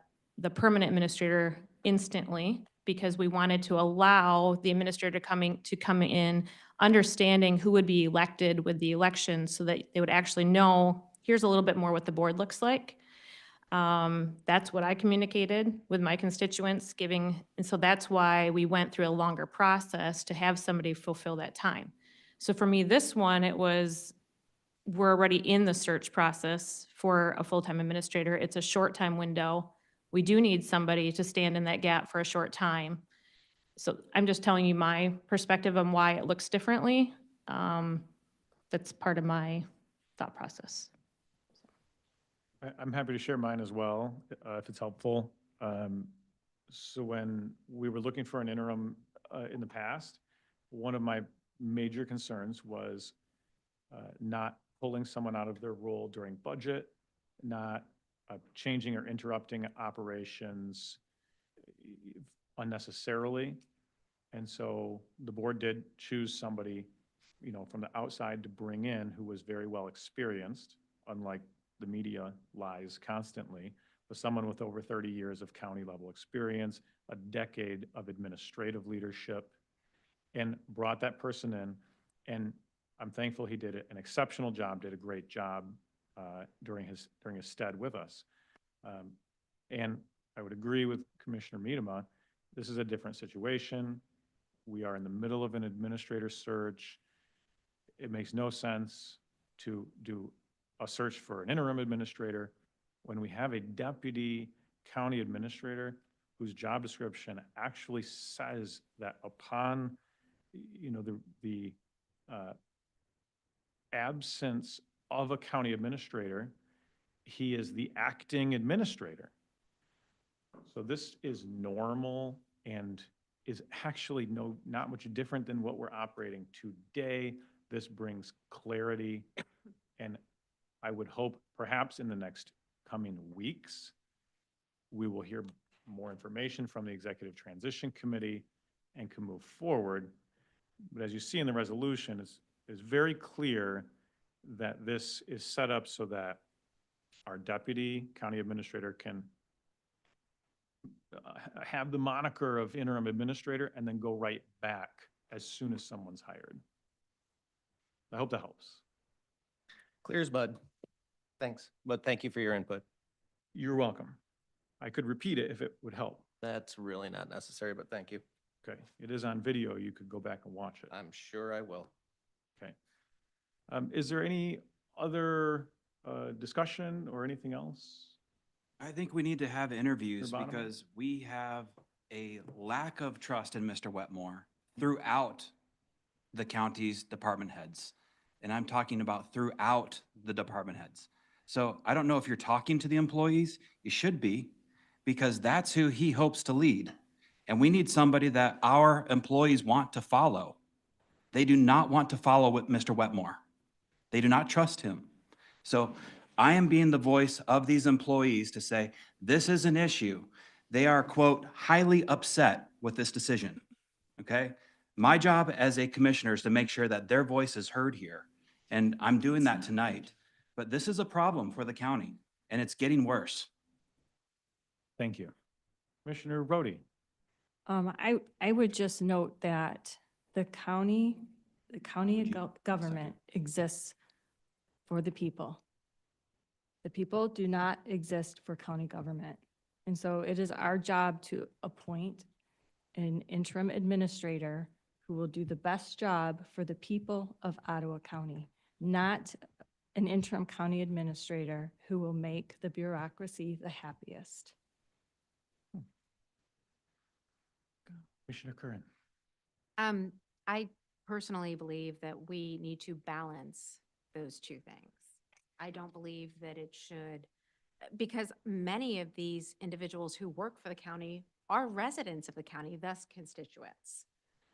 [SPEAKER 9] permanent administrator instantly because we wanted to allow the administrator to come in, understanding who would be elected with the election so that they would actually know, here's a little bit more what the board looks like. That's what I communicated with my constituents and so that's why we went through a longer process to have somebody fulfill that time. So for me, this one, we're already in the search process for a full-time administrator. It's a short time window. We do need somebody to stand in that gap for a short time. So I'm just telling you my perspective on why it looks differently. That's part of my thought process.
[SPEAKER 1] I'm happy to share mine as well, if it's helpful. So when we were looking for an interim in the past, one of my major concerns was not pulling someone out of their role during budget, not changing or interrupting operations unnecessarily. And so the board did choose somebody, from the outside to bring in who was very well experienced, unlike the media lies constantly, but someone with over 30 years of county level experience, a decade of administrative leadership, and brought that person in. And I'm thankful he did an exceptional job, did a great job during his stead with us. And I would agree with Commissioner Miedema. This is a different situation. We are in the middle of an administrator search. It makes no sense to do a search for an interim administrator when we have a deputy county administrator whose job description actually says that upon, the absence of a county administrator, he is the acting administrator. So this is normal and is actually not much different than what we're operating today. This brings clarity, and I would hope perhaps in the next coming weeks, we will hear more information from the Executive Transition Committee and can move forward. But as you see in the resolution, it's very clear that this is set up so that our deputy county administrator can have the moniker of interim administrator and then go right back as soon as someone's hired. I hope that helps.
[SPEAKER 14] Clear as mud. Thanks, but thank you for your input.
[SPEAKER 1] You're welcome. I could repeat it if it would help.
[SPEAKER 14] That's really not necessary, but thank you.
[SPEAKER 1] Okay, it is on video. You could go back and watch it.
[SPEAKER 14] I'm sure I will.
[SPEAKER 1] Okay. Is there any other discussion or anything else?
[SPEAKER 17] I think we need to have interviews
[SPEAKER 1] Bonham?
[SPEAKER 17] because we have a lack of trust in Mr. Wetmore throughout the county's department heads. And I'm talking about throughout the department heads. So I don't know if you're talking to the employees, you should be, because that's who he hopes to lead. And we need somebody that our employees want to follow. They do not want to follow with Mr. Wetmore. They do not trust him. So I am being the voice of these employees to say, this is an issue. They are, quote, highly upset with this decision, okay? My job as a commissioner is to make sure that their voice is heard here. And I'm doing that tonight. But this is a problem for the county, and it's getting worse.
[SPEAKER 1] Thank you. Commissioner Rhodey.
[SPEAKER 2] I would just note that the county government exists for the people. The people do not exist for county government. And so it is our job to appoint an interim administrator who will do the best job for the people of Ottawa County, not an interim county administrator who will make the bureaucracy the happiest.
[SPEAKER 1] Commissioner Curran.
[SPEAKER 3] I personally believe that we need to balance those two things. I don't believe that it should because many of these individuals who work for the county are residents of the county, thus constituents.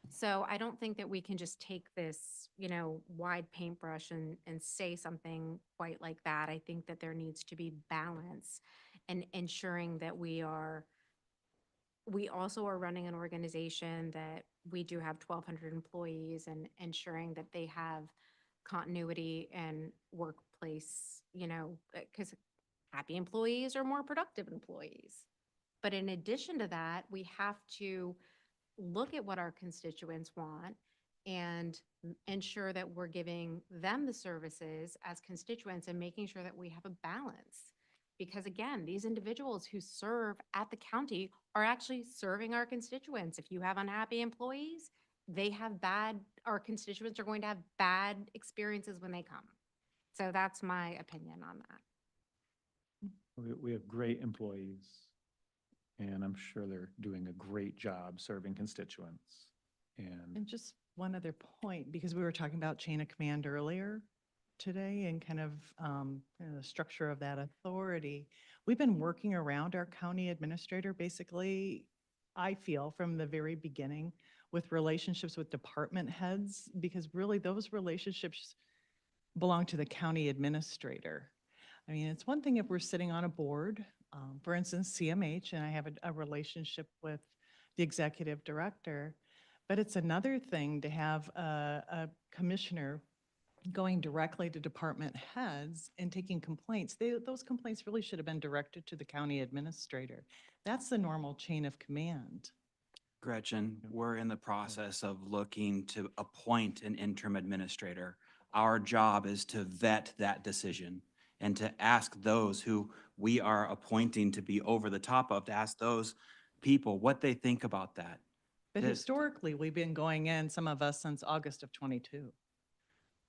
[SPEAKER 3] So I don't think that we can just take this, wide paintbrush and say something quite like that. I think that there needs to be balance and ensuring that we also are running an organization that we do have 1,200 employees and ensuring that they have continuity and workplace, because happy employees are more productive employees. But in addition to that, we have to look at what our constituents want and ensure that we're giving them the services as constituents and making sure that we have a balance. Because again, these individuals who serve at the county are actually serving our constituents. If you have unhappy employees, our constituents are going to have bad experiences when they come. So that's my opinion on that.
[SPEAKER 1] We have great employees, and I'm sure they're doing a great job serving constituents.
[SPEAKER 13] And
[SPEAKER 1] And
[SPEAKER 13] just one other point, because we were talking about chain of command earlier today and kind of the structure of that authority. We've been working around our county administrator, basically, I feel, from the very beginning with relationships with department heads, because really those relationships belong to the county administrator. I mean, it's one thing if we're sitting on a board, for instance, CMH, and I have a relationship with the executive director, but it's another thing to have a commissioner going directly to department heads and taking complaints. Those complaints really should have been directed to the county administrator. That's the normal chain of command.
[SPEAKER 17] Gretchen, we're in the process of looking to appoint an interim administrator. Our job is to vet that decision and to ask those who we are appointing to be over the top of, to ask those people what they think about that.
[SPEAKER 13] But
[SPEAKER 17] That-
[SPEAKER 13] historically, we've been going in, some of us since August of '22,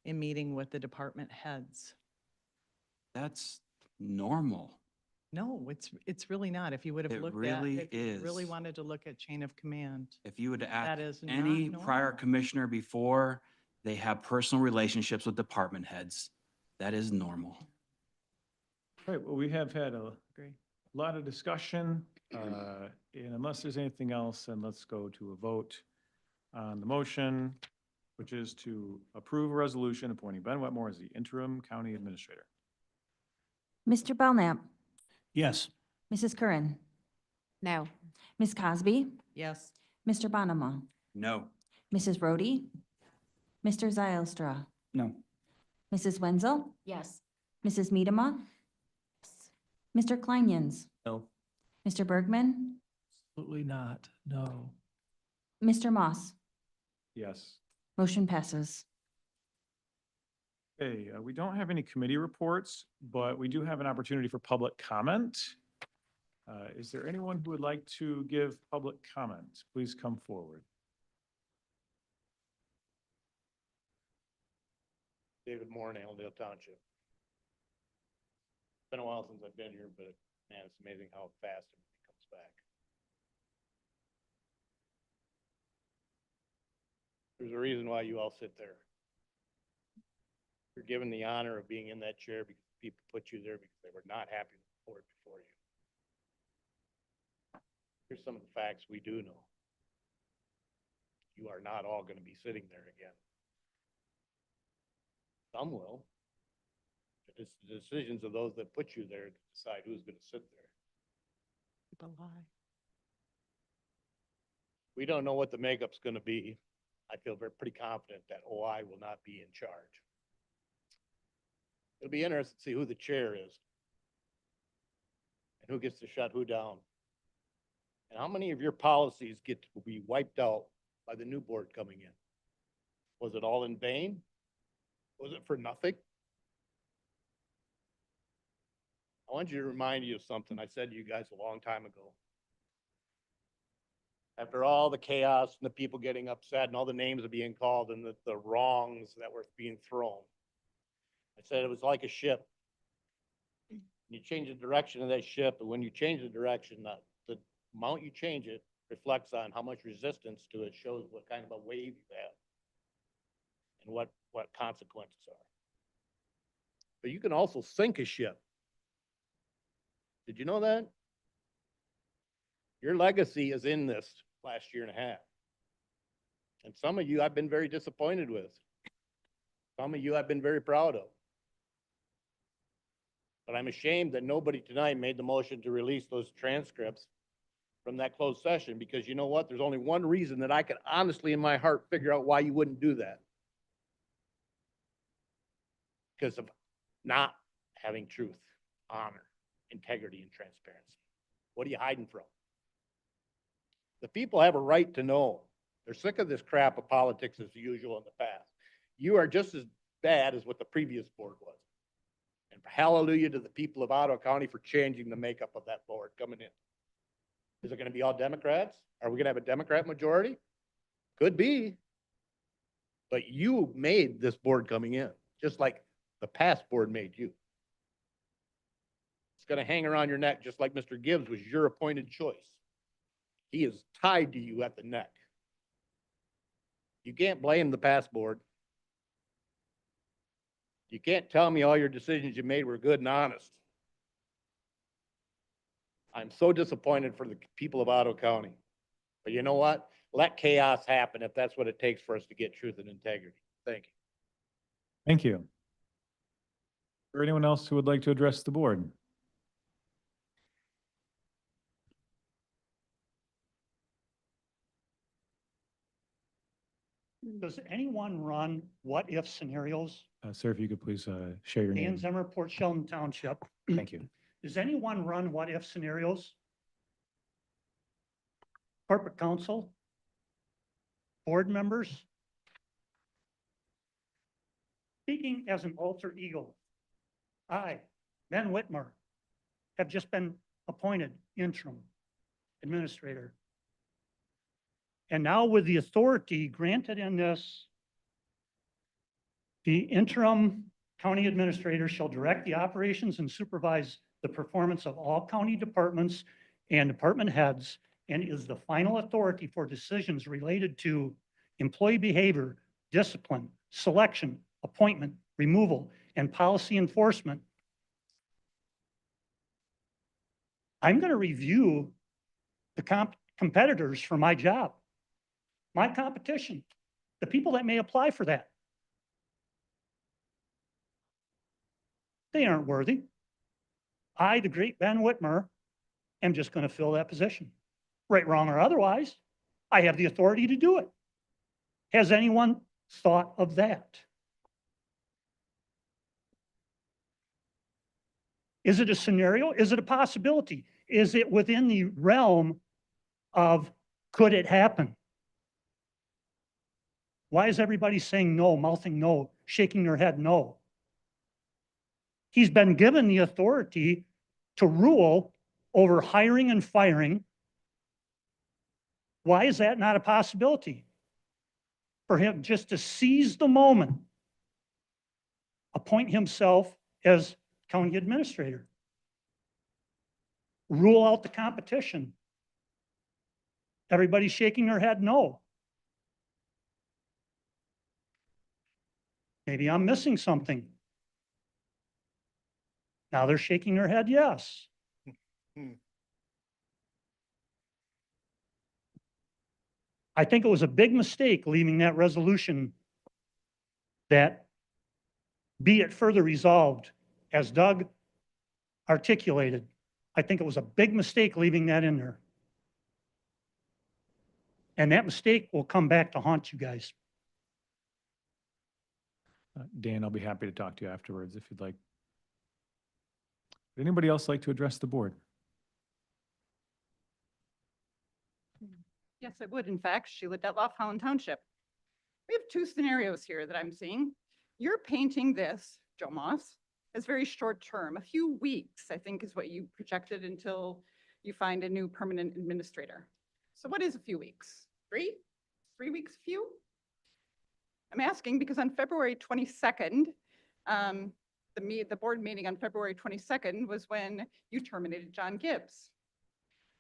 [SPEAKER 13] in meeting with the department heads.
[SPEAKER 17] That's normal.
[SPEAKER 13] No, it's really not. If you would have
[SPEAKER 17] It
[SPEAKER 13] looked at,
[SPEAKER 17] really
[SPEAKER 13] if you really
[SPEAKER 17] is.
[SPEAKER 13] wanted to look at chain of command.
[SPEAKER 17] If you would
[SPEAKER 13] That
[SPEAKER 17] ask
[SPEAKER 13] is not
[SPEAKER 17] any prior
[SPEAKER 13] normal.
[SPEAKER 17] commissioner before, they have personal relationships with department heads. That is normal.
[SPEAKER 1] all right, well, we have had a
[SPEAKER 13] Agree.
[SPEAKER 1] lot of discussion, and unless there's anything else, then let's go to a vote on the motion, which is to approve a resolution appointing Ben Wetmore as the interim county administrator.
[SPEAKER 16] Mr. Belknap,
[SPEAKER 11] Yes.
[SPEAKER 16] Mrs. Curran,
[SPEAKER 3] No.
[SPEAKER 16] Ms. Cosby,
[SPEAKER 13] Yes.
[SPEAKER 16] Mr. Bonema,
[SPEAKER 17] No.
[SPEAKER 16] Mrs. Rhodey, Mr. Zylstra,
[SPEAKER 10] No.
[SPEAKER 16] Mrs. Wenzel,
[SPEAKER 15] Yes.
[SPEAKER 16] Mrs. Medema, Mr. Kleinens,
[SPEAKER 14] No.
[SPEAKER 16] Mr. Bergman,
[SPEAKER 12] Absolutely not. No.
[SPEAKER 16] Mr. Moss.
[SPEAKER 1] Yes.
[SPEAKER 16] Motion passes.
[SPEAKER 1] Okay, we don't have any committee reports, but we do have an opportunity for public comment. Is there anyone who would like to give public comment? Please come forward.
[SPEAKER 6] David Moore in Allendale Township. Been a while since I've been here, but man, it's amazing how fast everything comes back. There's a reason why you all sit there. You're given the honor of being in that chair because people put you there because they were not happy with the board before you. Here's some of the facts we do know. You are not all going to be sitting there again. Some will. But it's the decisions of those that put you there to decide who's going to sit there.
[SPEAKER 13] People lie.
[SPEAKER 6] We don't know what the makeup's going to be. I feel pretty confident that OI will not be in charge. It'll be interesting to see who the chair is and who gets to shut who down. And how many of your policies get to be wiped out by the new board coming in? Was it all in vain? Was it for nothing? I want you to remind you of something I said to you guys a long time ago. After all the chaos and the people getting upset and all the names are being called and the wrongs that were being thrown, I said it was like a ship. You change the direction of that ship, and when you change the direction, the amount you change it reflects on how much resistance to it shows what kind of a wave you have and what consequences are. But you can also sink a ship. Did you know that? Your legacy is in this last year and a half. And some of you I've been very disappointed with. Some of you I've been very proud of. But I'm ashamed that nobody tonight made the motion to release those transcripts from that closed session, because you know what? There's only one reason that I can honestly in my heart figure out why you wouldn't do that. Because of not having truth, honor, integrity, and transparency. What are you hiding from? The people have a right to know. They're sick of this crap of politics as usual in the past. You are just as bad as what the previous board was. And hallelujah to the people of Ottawa County for changing the makeup of that board coming in. Is it going to be all Democrats? Are we going to have a Democrat majority? Could be. But you made this board coming in, just like the past board made you. It's going to hang around your neck, just like Mr. Gibbs was your appointed choice. He is tied to you at the neck. You can't blame the past board. You can't tell me all your decisions you made were good and honest. I'm so disappointed for the people of Ottawa County. But you know what? Let chaos happen if that's what it takes for us to get truth and integrity. Thank you.
[SPEAKER 1] Thank you. Is there anyone else who would like to address the board?
[SPEAKER 11] Does anyone run what-if scenarios?
[SPEAKER 1] Sir, if you could please share your
[SPEAKER 11] Dan
[SPEAKER 1] name.
[SPEAKER 11] Zimmer, Port Sheldon Township.
[SPEAKER 1] Thank you.
[SPEAKER 11] Does anyone run what-if scenarios? Corporate counsel? Board members? Speaking as an alter ego, I, Ben Whitmer, have just been appointed interim administrator. And now with the authority granted in this, the interim county administrator shall direct the operations and supervise the performance of all county departments and department heads, and is the final authority for decisions related to employee behavior, discipline, selection, appointment, removal, and policy enforcement. I'm going to review the competitors for my job, my competition, the people that may apply for that. They aren't worthy. I, the great Ben Whitmer, am just going to fill that position. Right, wrong, or otherwise, I have the authority to do it. Has anyone thought of that? Is it a scenario? Is it a possibility? Is it within the realm of could it happen? Why is everybody saying no, mouthing no, shaking their head no? He's been given the authority to rule over hiring and firing. Why is that not a possibility? For him just to seize the moment, appoint himself as county administrator, rule out the competition. Everybody's shaking their head no. Maybe I'm missing something. Now they're shaking their head yes. I think it was a big mistake leaving that resolution that be it further resolved, as Doug articulated. I think it was a big mistake leaving that in there. And that mistake will come back to haunt you guys.
[SPEAKER 1] Dan, I'll be happy to talk to you afterwards if you'd like. Would anybody else like to address the board?
[SPEAKER 8] Yes, I would. In fact, Sheila Detloff, Holland Township. We have two scenarios here that I'm seeing. You're painting this, Joe Moss, as very short term. A few weeks, I think, is what you projected until you find a new permanent administrator. So what is a few weeks? 3? 3 weeks few? I'm asking because on February 22nd, the board meeting on February 22nd was when you terminated John Gibbs.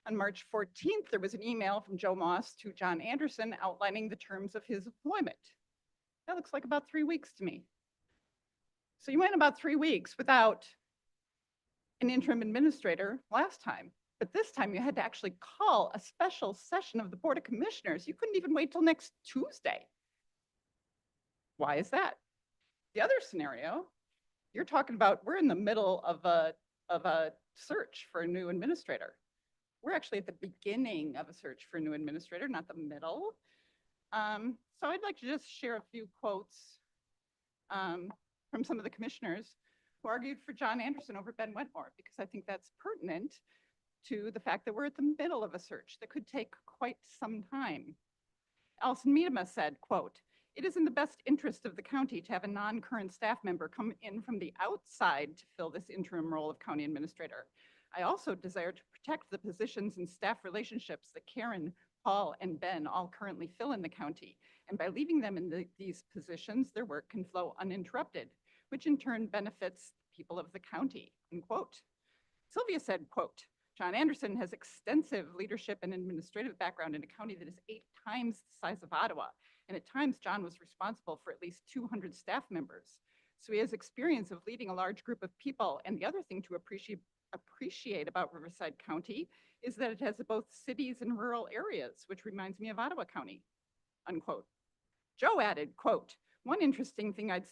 [SPEAKER 8] On March 14th, there was an email from Joe Moss to John Anderson outlining the terms of his employment. That looks like about 3 weeks to me. So you went about 3 weeks without an interim administrator last time, but this time you had to actually call a special session of the Board of Commissioners. You couldn't even wait till next Tuesday. Why is that? The other scenario, you're talking about, we're in the middle of a search for a new administrator. We're actually at the beginning of a search for a new administrator, not the middle. So I'd like to just share a few quotes from some of the commissioners who argued for John Anderson over Ben Wetmore, because I think that's pertinent to the fact that we're at the middle of a search that could take quite some time. Allison Miedema said, quote, "It is in the best interest of the county to have a non-current staff member come in from the outside to fill this interim role of county administrator. I also desire to protect the positions and staff relationships that Karen, Paul, and Ben all currently fill in the county. And by leaving them in these positions, their work can flow uninterrupted, which in turn benefits people of the county," unquote. Sylvia said, quote, "John Anderson has extensive leadership and administrative background in a county that is 8 times the size of Ottawa. And at times, John was responsible for at least 200 staff members. So he has experience of leading a large group of people. And the other thing to appreciate about Riverside County is that it has both cities and rural areas, which reminds me of Ottawa County," unquote. Joe added, quote, "One interesting thing I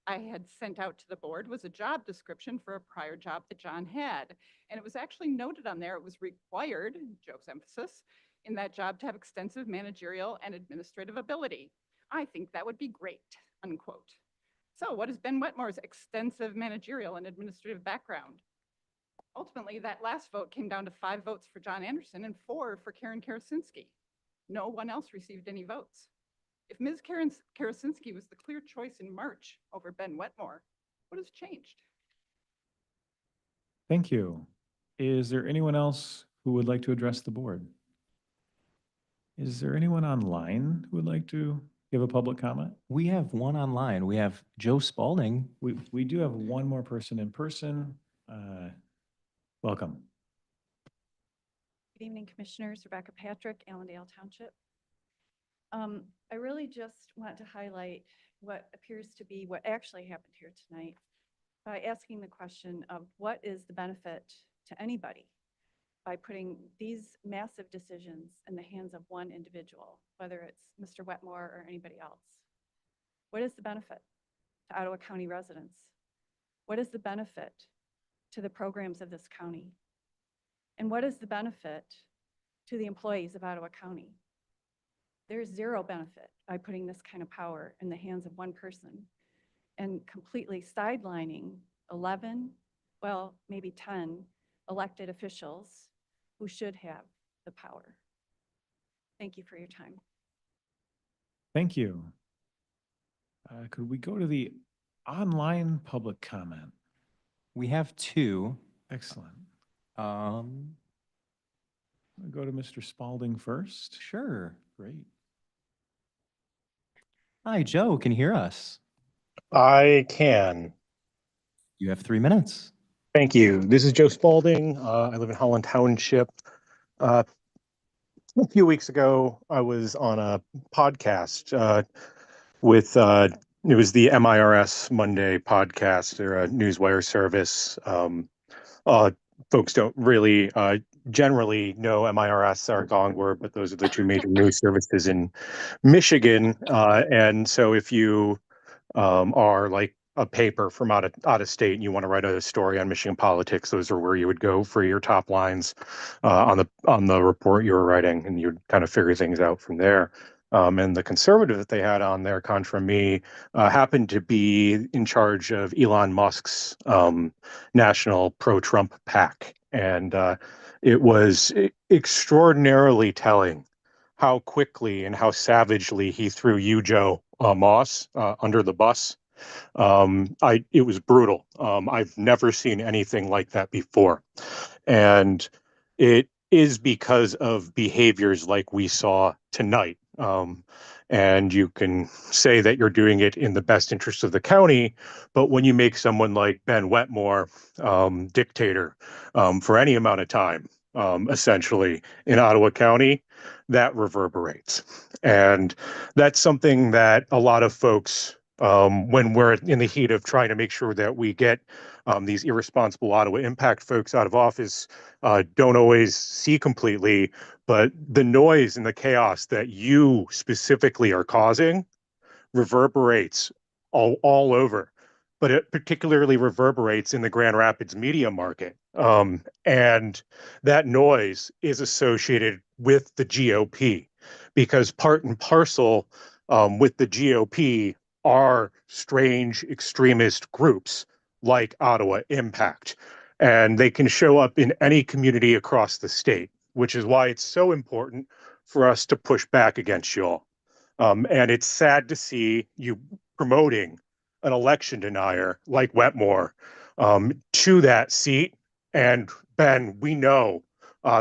[SPEAKER 8] had sent out to the board was a job description for a prior job that John had. And it was actually noted on there, it was required," Joe's emphasis, "in that job to have extensive managerial and administrative ability. I think that would be great," unquote. So what is Ben Wetmore's extensive managerial and administrative background? Ultimately, that last vote came down to 5 votes for John Anderson and 4 for Karen Karasinski. No one else received any votes. If Ms. Karasinski was the clear choice in March over Ben Wetmore, what has changed?
[SPEAKER 1] Thank you. Is there anyone else who would like to address the board? Is there anyone online who would like to give a public comment?
[SPEAKER 18] We have one online. We have Joe Spalding.
[SPEAKER 1] We do have one more person in person. Welcome.
[SPEAKER 5] Good evening, Commissioners. Rebecca Patrick, Allendale Township. I really just want to highlight what appears to be what actually happened here tonight by asking the question of what is the benefit to anybody by putting these massive decisions in the hands of one individual, whether it's Mr. Wetmore or anybody else. What is the benefit to Ottawa County residents? What is the benefit to the programs of this county? And what is the benefit to the employees of Ottawa County? There's zero benefit by putting this kind of power in the hands of one person and completely sidelining 11, well, maybe 10 elected officials who should have the power. Thank you for your time.
[SPEAKER 1] Thank you. Could we go to the online public comment?
[SPEAKER 18] We have 2.
[SPEAKER 1] Excellent.
[SPEAKER 18] Um,
[SPEAKER 1] We'll go to Mr. Spalding first.
[SPEAKER 18] sure.
[SPEAKER 1] Great.
[SPEAKER 18] Hi, Joe. Can you hear us?
[SPEAKER 19] I can.
[SPEAKER 18] You have 3 minutes.
[SPEAKER 19] Thank you. This is Joe Spalding. I live in Holland Township. A few weeks ago, I was on a podcast with, it was the MIRS Monday podcast. They're a newswire service. Folks don't really generally know MIRS or Gongward, but those are the 2 major news services in Michigan. And so if you are like a paper from out of state and you want to write a story on Michigan politics, those are where you would go for your top lines on the report you were writing, and you'd kind of figure things out from there. And the conservative that they had on there, contra me, happened to be in charge of Elon Musk's national pro-Trump PAC. And it was extraordinarily telling how quickly and how savagely he threw you, Joe Moss, under the bus. It was brutal. I've never seen anything like that before. And it is because of behaviors like we saw tonight. And you can say that you're doing it in the best interest of the county, but when you make someone like Ben Wetmore dictator for any amount of time, essentially in Ottawa County, that reverberates. And that's something that a lot of folks when we're in the heat of trying to make sure that we get these irresponsible Ottawa impact folks out of office, don't always see completely. But the noise and the chaos that you specifically are causing reverberates all over, but it particularly reverberates in the Grand Rapids media market. And that noise is associated with the GOP because part and parcel with the GOP are strange extremist groups like Ottawa Impact. And they can show up in any community across the state, which is why it's so important for us to push back against y'all. And it's sad to see you promoting an election denier like Wetmore to that seat. And Ben, we know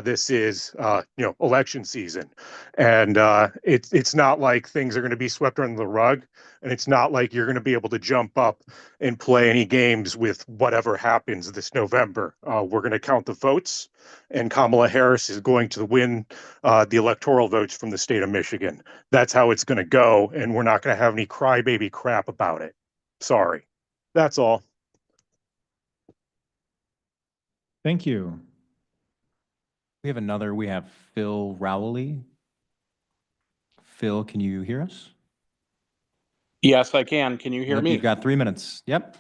[SPEAKER 19] this is election season, and it's not like things are going to be swept under the rug, and it's not like you're going to be able to jump up and play any games with whatever happens this November. We're going to count the votes, and Kamala Harris is going to win the electoral votes from the state of Michigan. That's how it's going to go, and we're not going to have any crybaby crap about it. Sorry. That's all.
[SPEAKER 1] Thank you.
[SPEAKER 18] We have Phil Rowley. Phil, can you hear us?
[SPEAKER 20] Yes, I can. Can you hear me?
[SPEAKER 18] You've got 3 minutes. Yep.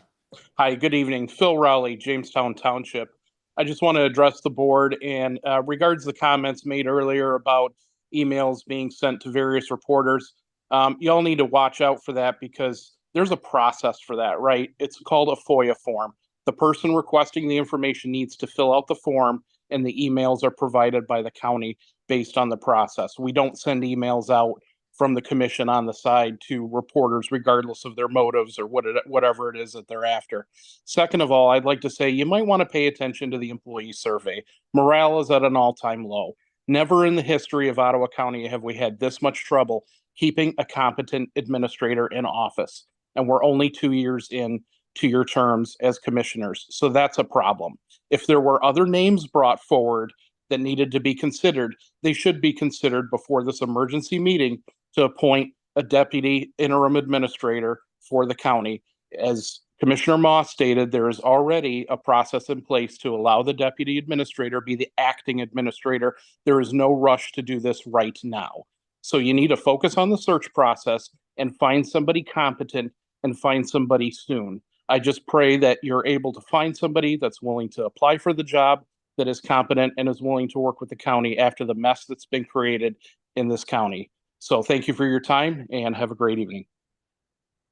[SPEAKER 20] Hi, good evening. Phil Rowley, Jamestown Township. I just want to address the board and regards the comments made earlier about emails being sent to various reporters. Y'all need to watch out for that because there's a process for that, right? It's called a FOIA form. The person requesting the information needs to fill out the form, and the emails are provided by the county based on the process. We don't send emails out from the commission on the side to reporters, regardless of their motives or whatever it is that they're after. Second of all, I'd like to say you might want to pay attention to the employee survey. Morale is at an all-time low. Never in the history of Ottawa County have we had this much trouble keeping a competent administrator in office. And we're only 2 years in to your terms as commissioners. So that's a problem. If there were other names brought forward that needed to be considered, they should be considered before this emergency meeting to appoint a deputy interim administrator for the county. As Commissioner Moss stated, there is already a process in place to allow the deputy administrator be the acting administrator. There is no rush to do this right now. So you need to focus on the search process and find somebody competent and find somebody soon. I just pray that you're able to find somebody that's willing to apply for the job, that is competent and is willing to work with the county after the mess that's been created in this county. So thank you for your time and have a great evening.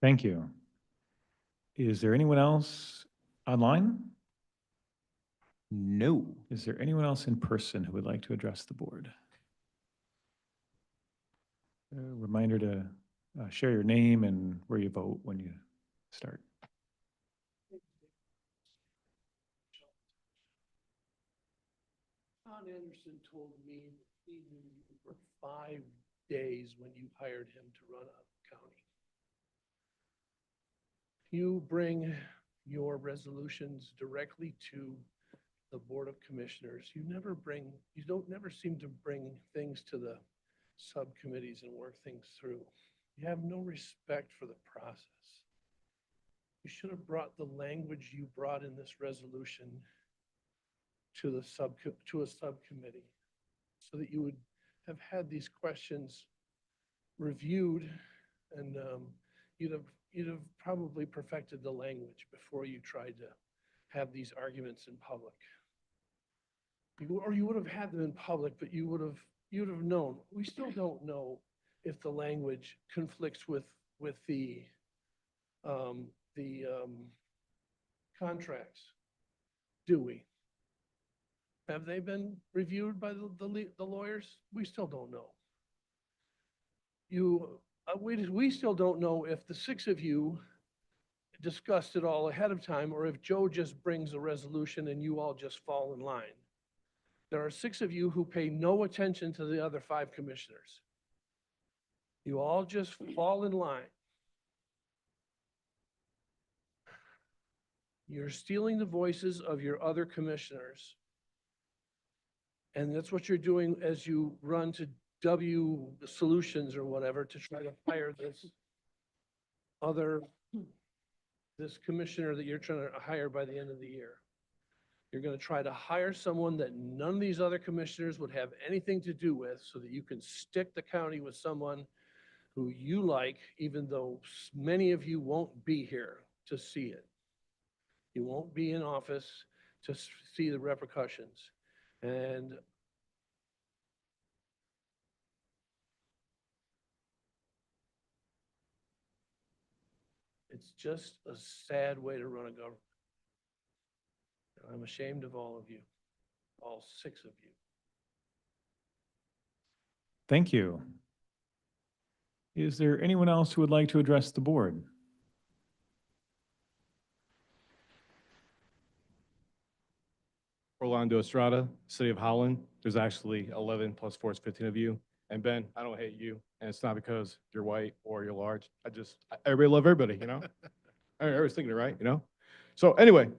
[SPEAKER 1] Thank you. Is there anyone else online?
[SPEAKER 18] No.
[SPEAKER 1] Is there anyone else in person who would like to address the board? A reminder to share your name and where you vote when you start.
[SPEAKER 19] Don Anderson told me that he knew you for 5 days when you hired him to run Ottawa County. You bring your resolutions directly to the Board of Commissioners. You never seem to bring things to the subcommittees and work things through. You have no respect for the process. You should have brought the language you brought in this resolution to a subcommittee so that you would have had these questions reviewed, and you'd have probably perfected the language before you tried to have these arguments in public. Or you would have had them in public, but you'd have known. We still don't know if the language conflicts with the contracts, do we? Have they been reviewed by the lawyers? We still don't know. We still don't know if the 6 of you discussed it all ahead of time, or if Joe just brings a resolution and you all just fall in line. There are 6 of you who pay no attention to the other 5 commissioners. You all just fall in line. You're stealing the voices of your other commissioners. And that's what you're doing as you run to W Solutions or whatever to try to hire this
[SPEAKER 21] other, this commissioner that you're trying to hire by the end of the year. You're going to try to hire someone that none of these other commissioners would have anything to do with so that you can stick the county with someone who you like, even though many of you won't be here to see it. You won't be in office to see the repercussions. And it's just a sad way to run a government. And I'm ashamed of all of you, all 6 of you.
[SPEAKER 1] Thank you. Is there anyone else who would like to address the board?
[SPEAKER 7] Orlando Estrada, City of Holland. There's actually 11 plus 4 is 15 of you. And Ben, I don't hate you, and it's not because you're white or you're large. Everybody love everybody, you know? I was thinking it right, you know? So anyway,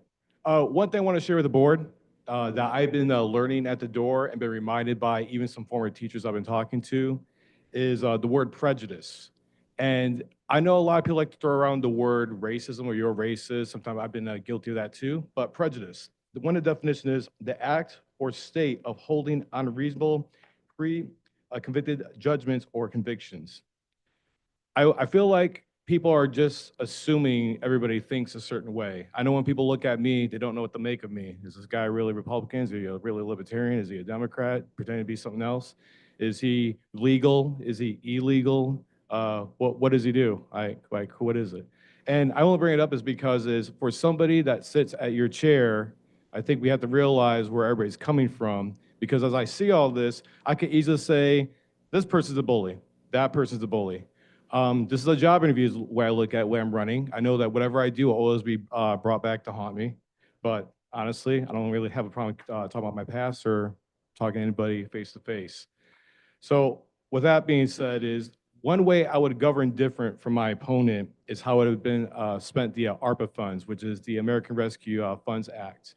[SPEAKER 7] one thing I want to share with the board that I've been learning at the door and been reminded by even some former teachers I've been talking to is the word prejudice. And I know a lot of people like to throw around the word racism or you're racist. Sometimes I've been guilty of that too, but prejudice. One of the definition is the act or state of holding unreasonable convicted judgments or convictions. I feel like people are just assuming everybody thinks a certain way. I know when people look at me, they don't know what to make of me. Is this guy really Republican? Is he a really libertarian? Is he a Democrat pretending to be something else? Is he legal? Is he illegal? What does he do? Like what is it? And I only bring it up is because is for somebody that sits at your chair, I think we have to realize where everybody's coming from. Because as I see all this, I could easily say, this person's a bully, that person's a bully. This is a job interview is where I look at where I'm running. I know that whatever I do will always be brought back to haunt me. But honestly, I don't really have a problem talking about my past or talking to anybody face to face. So with that being said is, one way I would govern different from my opponent is how it would have been spent the ARPA funds, which is the American Rescue Funds Act.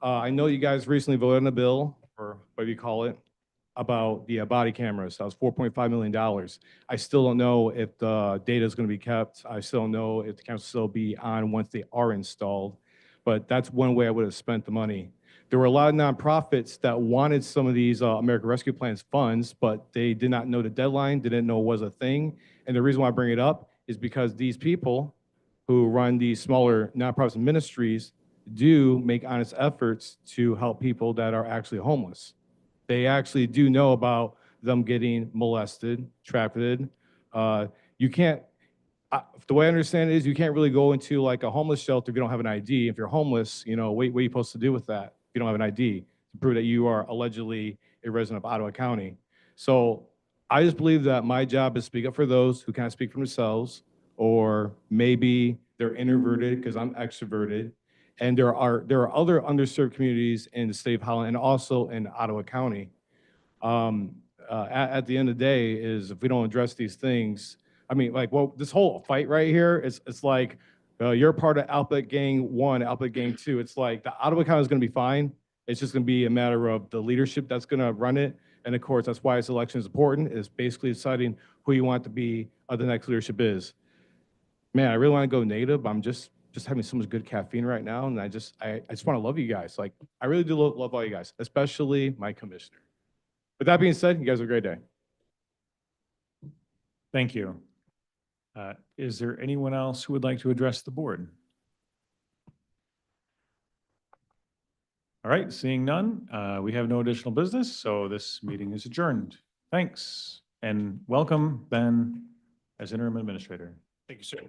[SPEAKER 7] I know you guys recently voted on a bill, or whatever you call it, about the body cameras. That was $4.5 million. I still don't know if the data is going to be kept. I still don't know if the cameras will still be on once they are installed. But that's one way I would have spent the money. There were a lot of nonprofits that wanted some of these American Rescue Plans funds, but they did not know the deadline, didn't know it was a thing. And the reason why I bring it up is because these people who run these smaller nonprofits and ministries do make honest efforts to help people that are actually homeless. They actually do know about them getting molested, trafficked. You can't, the way I understand it is you can't really go into like a homeless shelter if you don't have an ID. If you're homeless, you know, what are you supposed to do with that if you don't have an ID to prove that you are allegedly a resident of Ottawa County? So I just believe that my job is to speak up for those who can't speak for themselves, or maybe they're introverted because I'm extroverted. And there are other underserved communities in the state of Holland and also in Ottawa County. At the end of the day is if we don't address these things, I mean, like, well, this whole fight right here, it's like you're part of Outlet Gang 1, Outlet Gang 2. It's like the Ottawa County is going to be fine. It's just going to be a matter of the leadership that's going to run it. And of course, that's why this election is important, is basically deciding who you want to be the next leadership is. Man, I really want to go native, but I'm just having so much good caffeine right now. And I just want to love you guys. Like, I really do love all you guys, especially my commissioner. With that being said, you guys have a great day.
[SPEAKER 1] Thank you. Is there anyone else who would like to address the board? All right, seeing none, we have no additional business, so this meeting is adjourned. Thanks, and welcome, Ben, as interim administrator.
[SPEAKER 6] Thank you, sir.